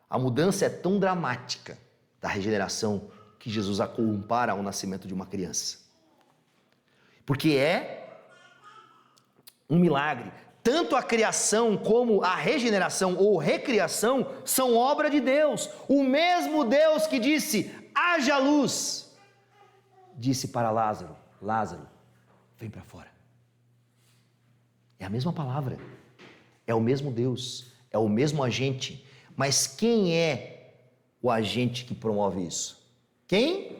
A mudança é tão dramática da regeneração que Jesus a compara ao nascimento de uma criança. Porque é um milagre. Tanto a criação como a regeneração ou recriação são obra de Deus. O mesmo Deus que disse: haja luz, disse para Lázaro: Lázaro, vem para fora. É a mesma palavra. É o mesmo Deus. É o mesmo agente. Mas quem é o agente que promove isso? Quem?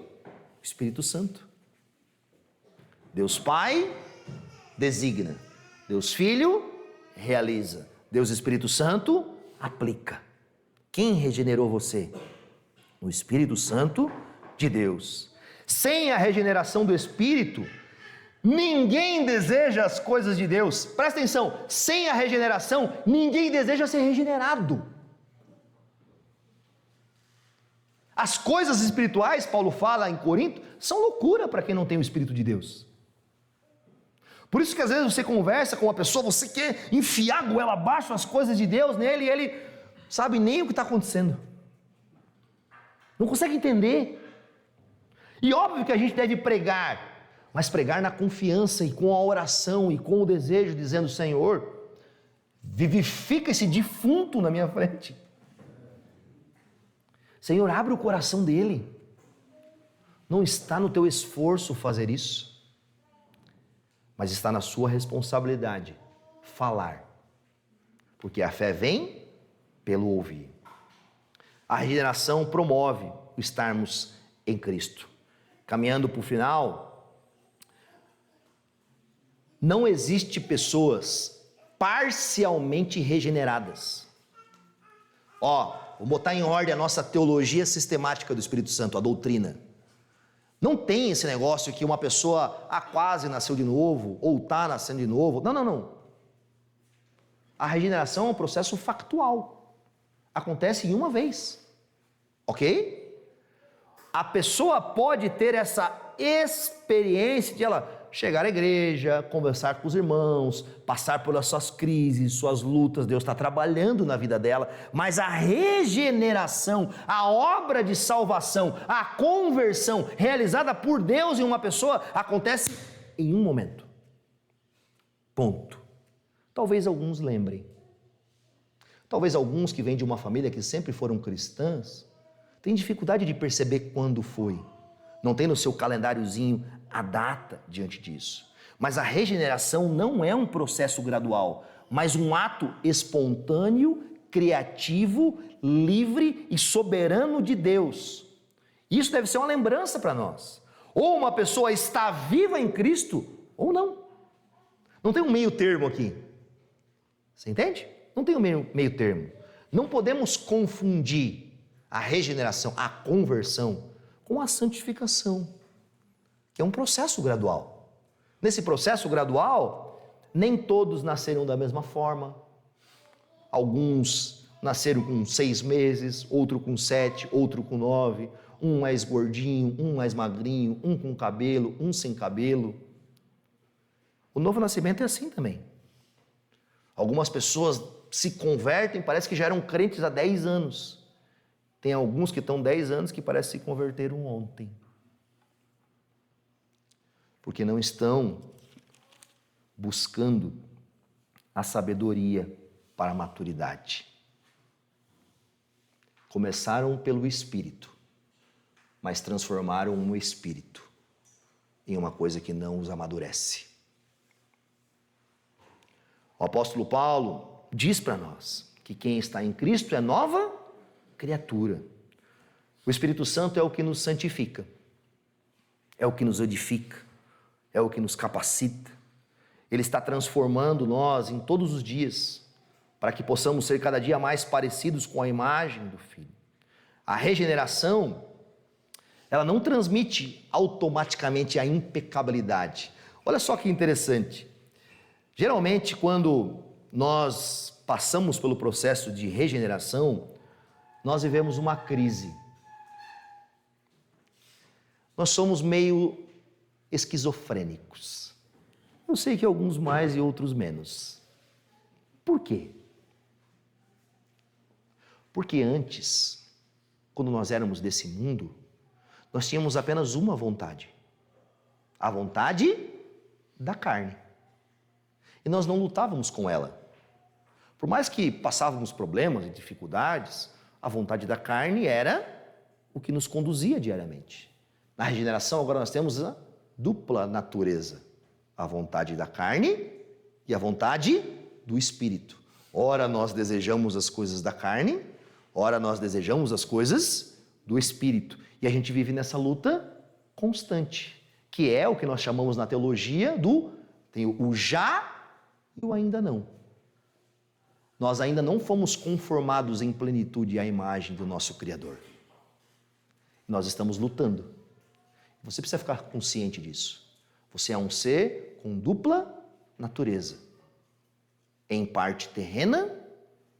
O Espírito Santo. Deus Pai designa. Deus Filho realiza. Deus Espírito Santo aplica. Quem regenerou você? O Espírito Santo de Deus. Sem a regeneração do Espírito, ninguém deseja as coisas de Deus. Presta atenção, sem a regeneração, ninguém deseja ser regenerado. As coisas espirituais, Paulo fala em Corinto, são loucura para quem não tem o Espírito de Deus. Por isso que às vezes você conversa com uma pessoa, você quer enfiar a goela abaixo as coisas de Deus nele, e ele sabe nem o que está acontecendo. Não consegue entender. E óbvio que a gente deve pregar, mas pregar na confiança e com a oração e com o desejo, dizendo: Senhor, vivifica esse defunto na minha frente. Senhor, abre o coração dele. Não está no teu esforço fazer isso, mas está na sua responsabilidade falar. Porque a fé vem pelo ouvir. A regeneração promove o estarmos em Cristo. Caminhando para o final, não existe pessoas parcialmente regeneradas. Vou botar em ordem a nossa teologia sistemática do Espírito Santo, a doutrina. Não tem esse negócio que uma pessoa quase nasceu de novo, ou está nascendo de novo. Não. A regeneração é um processo factual. Acontece em uma vez. Ok? A pessoa pode ter essa experiência de ela chegar à igreja, conversar com os irmãos, passar pelas suas crises, suas lutas, Deus está trabalhando na vida dela, mas a regeneração, a obra de salvação, a conversão realizada por Deus em uma pessoa acontece em um momento. Ponto. Talvez alguns lembrem. Talvez alguns que vêm de uma família que sempre foram cristãs têm dificuldade de perceber quando foi. Não tem no seu calendáriozinho a data diante disso. Mas a regeneração não é um processo gradual, mas um ato espontâneo, criativo, livre e soberano de Deus. Isso deve ser uma lembrança para nós. Ou uma pessoa está viva em Cristo, ou não. Não tem um meio termo aqui. Você entende? Não tem um meio termo. Não podemos confundir a regeneração, a conversão, com a santificação, que é um processo gradual. Nesse processo gradual, nem todos nasceram da mesma forma. Alguns nasceram com 6 meses, outro com 7, outro com 9, um mais gordinho, um mais magrinho, um com cabelo, um sem cabelo. O novo nascimento é assim também. Algumas pessoas se convertem, parece que já eram crentes há 10 anos. Tem alguns que estão 10 anos que parece que se converteram ontem. Porque não estão buscando a sabedoria para a maturidade. Começaram pelo Espírito, mas transformaram um espírito em uma coisa que não os amadurece. O apóstolo Paulo diz para nós que quem está em Cristo é nova criatura. O Espírito Santo é o que nos santifica, é o que nos edifica, é o que nos capacita. Ele está transformando nós em todos os dias, para que possamos ser cada dia mais parecidos com a imagem do Filho. A regeneração, ela não transmite automaticamente a impecabilidade. Olha só que interessante. Geralmente, quando nós passamos pelo processo de regeneração, nós vivemos uma crise. Nós somos meio esquizofrênicos. Eu sei que alguns mais e outros menos. Por quê? Porque antes, quando nós éramos desse mundo, nós tínhamos apenas uma vontade. A vontade da carne. E nós não lutávamos com ela. Por mais que passávamos problemas e dificuldades, a vontade da carne era o que nos conduzia diariamente. Na regeneração, agora nós temos a dupla natureza. A vontade da carne e a vontade do Espírito. Ora nós desejamos as coisas da carne, ora nós desejamos as coisas do Espírito. E a gente vive nessa luta constante, que é o que nós chamamos na teologia tem o já e o ainda não. Nós ainda não fomos conformados em plenitude à imagem do nosso Criador. Nós estamos lutando. Você precisa ficar consciente disso. Você é um ser com dupla natureza. Em parte terrena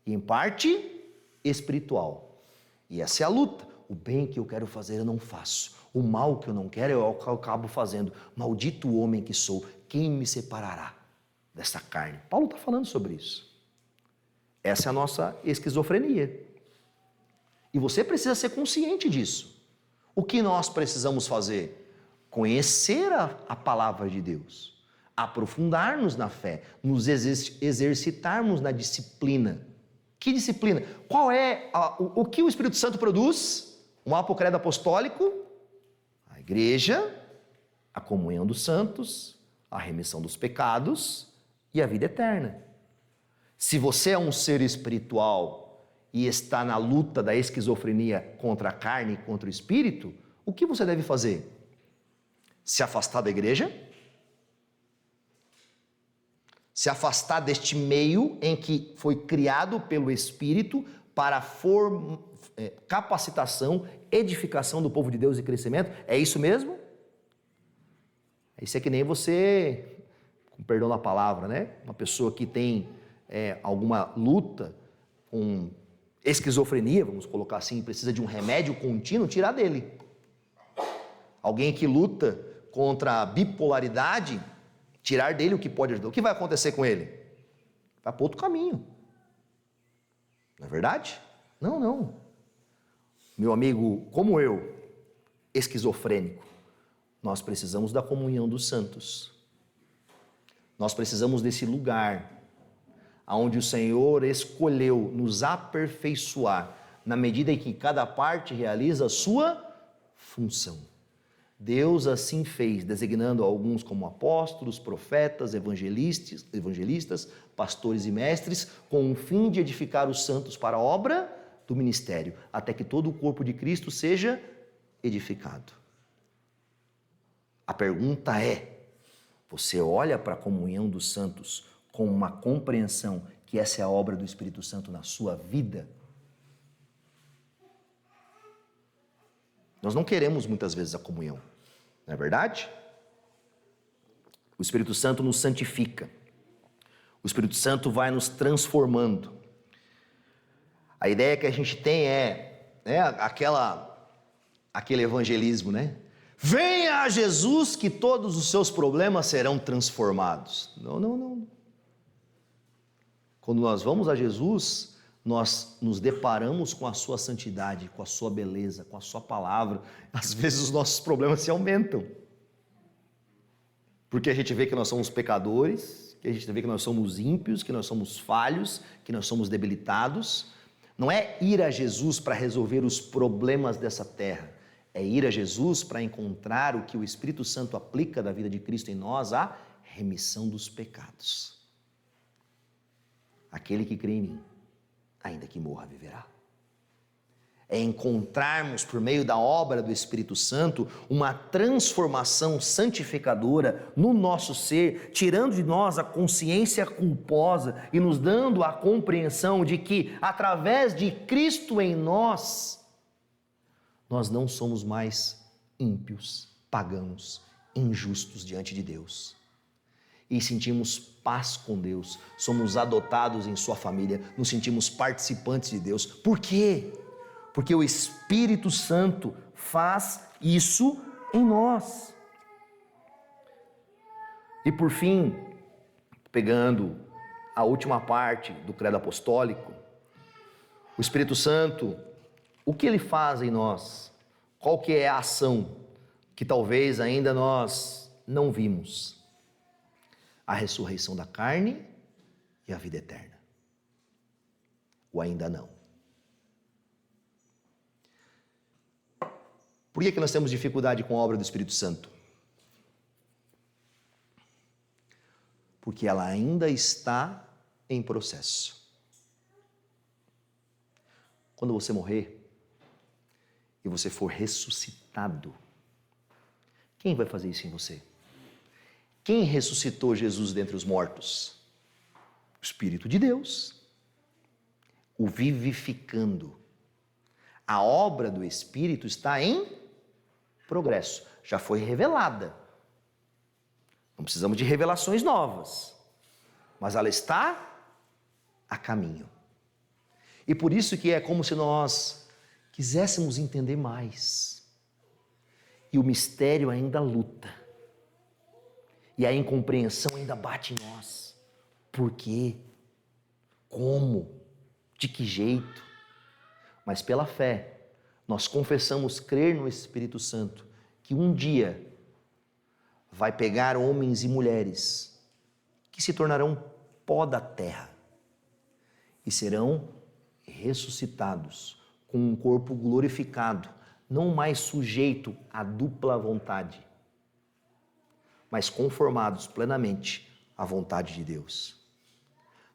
e em parte espiritual. E essa é a luta. O bem que eu quero fazer eu não faço. O mal que eu não quero eu acabo fazendo. Maldito o homem que sou. Quem me separará dessa carne? Paulo está falando sobre isso. Essa é a nossa esquizofrenia. E você precisa ser consciente disso. O que nós precisamos fazer? Conhecer a palavra de Deus, aprofundar-nos na fé, nos exercitarmos na disciplina. Que disciplina? Qual é o que o Espírito Santo produz? Um apocredo apostólico, a igreja, a comunhão dos santos, a remissão dos pecados e a vida eterna. Se você é um ser espiritual e está na luta da esquizofrenia contra a carne e contra o espírito, o que você deve fazer? Se afastar da igreja? Se afastar deste meio em que foi criado pelo Espírito para capacitação, edificação do povo de Deus e crescimento? É isso mesmo? Isso é que nem você, com perdão da palavra, né? Uma pessoa que tem alguma luta com esquizofrenia, vamos colocar assim, precisa de um remédio contínuo, tirar dele. Alguém que luta contra a bipolaridade, tirar dele o que pode ajudar, o que vai acontecer com ele? Vai para outro caminho. Não é verdade? Não, não. Meu amigo, como eu, esquizofrênico, nós precisamos da comunhão dos santos. Nós precisamos desse lugar onde o Senhor escolheu nos aperfeiçoar, na medida em que cada parte realiza a sua função. Deus assim fez, designando alguns como apóstolos, profetas, evangelistas, pastores e mestres, com o fim de edificar os santos para a obra do ministério, até que todo o corpo de Cristo seja edificado. A pergunta é: você olha para a comunhão dos santos com uma compreensão que essa é a obra do Espírito Santo na sua vida? Nós não queremos muitas vezes a comunhão, não é verdade? O Espírito Santo nos santifica. O Espírito Santo vai nos transformando. A ideia que a gente tem aquele evangelismo, né? Venha a Jesus que todos os seus problemas serão transformados. Não, não, não. Quando nós vamos a Jesus, nós nos deparamos com a sua santidade, com a sua beleza, com a sua palavra. Às vezes os nossos problemas se aumentam. Porque a gente vê que nós somos pecadores, que a gente vê que nós somos ímpios, que nós somos falhos, que nós somos debilitados. Não é ir a Jesus para resolver os problemas dessa terra. É ir a Jesus para encontrar o que o Espírito Santo aplica da vida de Cristo em nós, a remissão dos pecados. Aquele que crê em mim, ainda que morra, viverá. É encontrarmos, por meio da obra do Espírito Santo, uma transformação santificadora no nosso ser, tirando de nós a consciência culposa e nos dando a compreensão de que, através de Cristo em nós não somos mais ímpios, pagãos, injustos diante de Deus. E sentimos paz com Deus, somos adotados em sua família, nos sentimos participantes de Deus. Por quê? Porque o Espírito Santo faz isso em nós. E por fim, pegando a última parte do credo apostólico, o Espírito Santo, o que ele faz em nós? Qual que é a ação que talvez ainda nós não vimos? A ressurreição da carne e a vida eterna. Ou ainda não? Por que nós temos dificuldade com a obra do Espírito Santo? Porque ela ainda está em processo. Quando você morrer e você for ressuscitado, quem vai fazer isso em você? Quem ressuscitou Jesus dentre os mortos? O Espírito de Deus, o vivificando. A obra do Espírito está em progresso, já foi revelada. Não precisamos de revelações novas, mas ela está a caminho. E por isso que é como se nós quiséssemos entender mais. E o mistério ainda luta. E a incompreensão ainda bate em nós. Por quê? Como? De que jeito? Mas pela fé, nós confessamos crer no Espírito Santo, que um dia vai pegar homens e mulheres que se tornarão pó da terra e serão ressuscitados com um corpo glorificado, não mais sujeito à dupla vontade, mas conformados plenamente à vontade de Deus.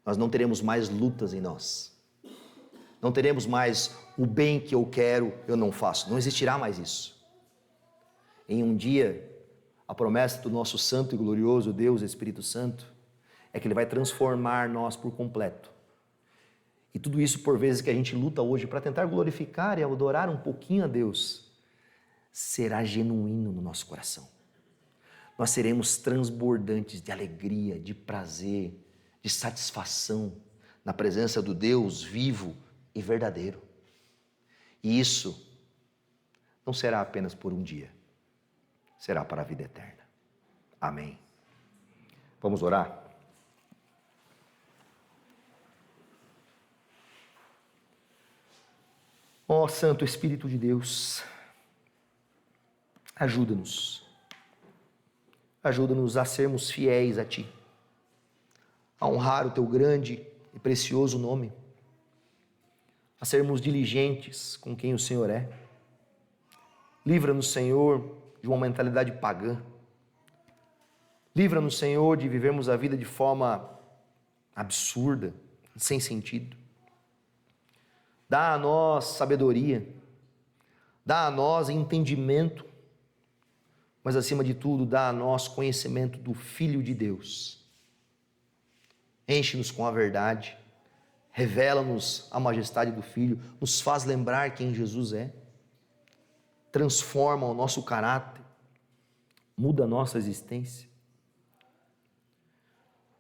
Nós não teremos mais lutas em nós. Não teremos mais o bem que eu quero, eu não faço. Não existirá mais isso. Em um dia, a promessa do nosso santo e glorioso Deus, Espírito Santo, é que Ele vai transformar nós por completo. E tudo isso, por vezes, que a gente luta hoje para tentar glorificar e adorar um pouquinho a Deus, será genuíno no nosso coração. Nós seremos transbordantes de alegria, de prazer, de satisfação na presença do Deus vivo e verdadeiro. E isso não será apenas por um dia. será para a vida eterna. Amém. Vamos orar? Ó Santo Espírito de Deus, ajuda-nos a sermos fiéis a Ti, a honrar o Teu grande e precioso nome, a sermos diligentes com quem o Senhor é. Livra-nos, Senhor, de uma mentalidade pagã. Livra-nos, Senhor, de vivermos a vida de forma absurda, sem sentido. Dá a nós sabedoria, dá a nós entendimento, mas acima de tudo, dá a nós conhecimento do Filho de Deus. Enche-nos com a verdade, revela-nos a majestade do Filho, nos faz lembrar quem Jesus é, transforma o nosso caráter, muda a nossa existência,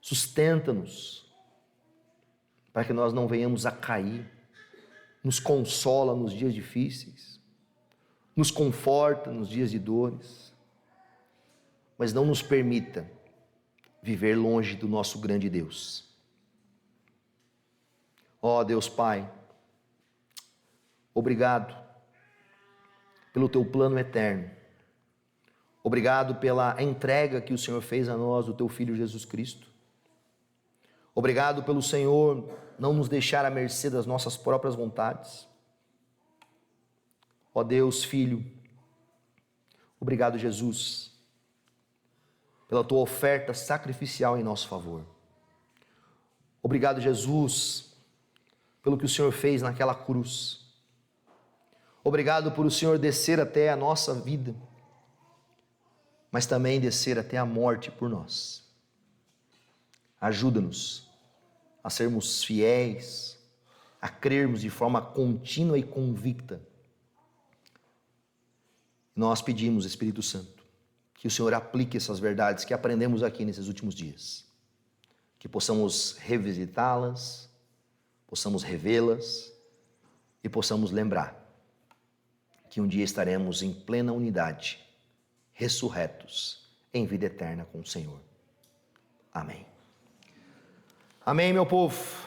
sustenta-nos para que nós não venhamos a cair, nos consola nos dias difíceis, nos conforta nos dias de dores, mas não nos permita viver longe do nosso grande Deus. Ó Deus Pai, obrigado pelo Teu plano eterno, obrigado pela entrega que o Senhor fez a nós, do Teu Filho Jesus Cristo. Obrigado pelo Senhor não nos deixar à mercê das nossas próprias vontades. Ó Deus, Filho, obrigado, Jesus, pela Tua oferta sacrificial em nosso favor. Obrigado, Jesus, pelo que o Senhor fez naquela cruz. Obrigado por o Senhor descer até a nossa vida, mas também descer até a morte por nós. Ajuda-nos a sermos fiéis, a crermos de forma contínua e convicta. Nós pedimos, Espírito Santo, que o Senhor aplique essas verdades que aprendemos aqui nesses últimos dias, que possamos revisitá-las, possamos revê-las e possamos lembrar que um dia estaremos em plena unidade, ressurretos em vida eterna com o Senhor. Amém. Amém, meu povo.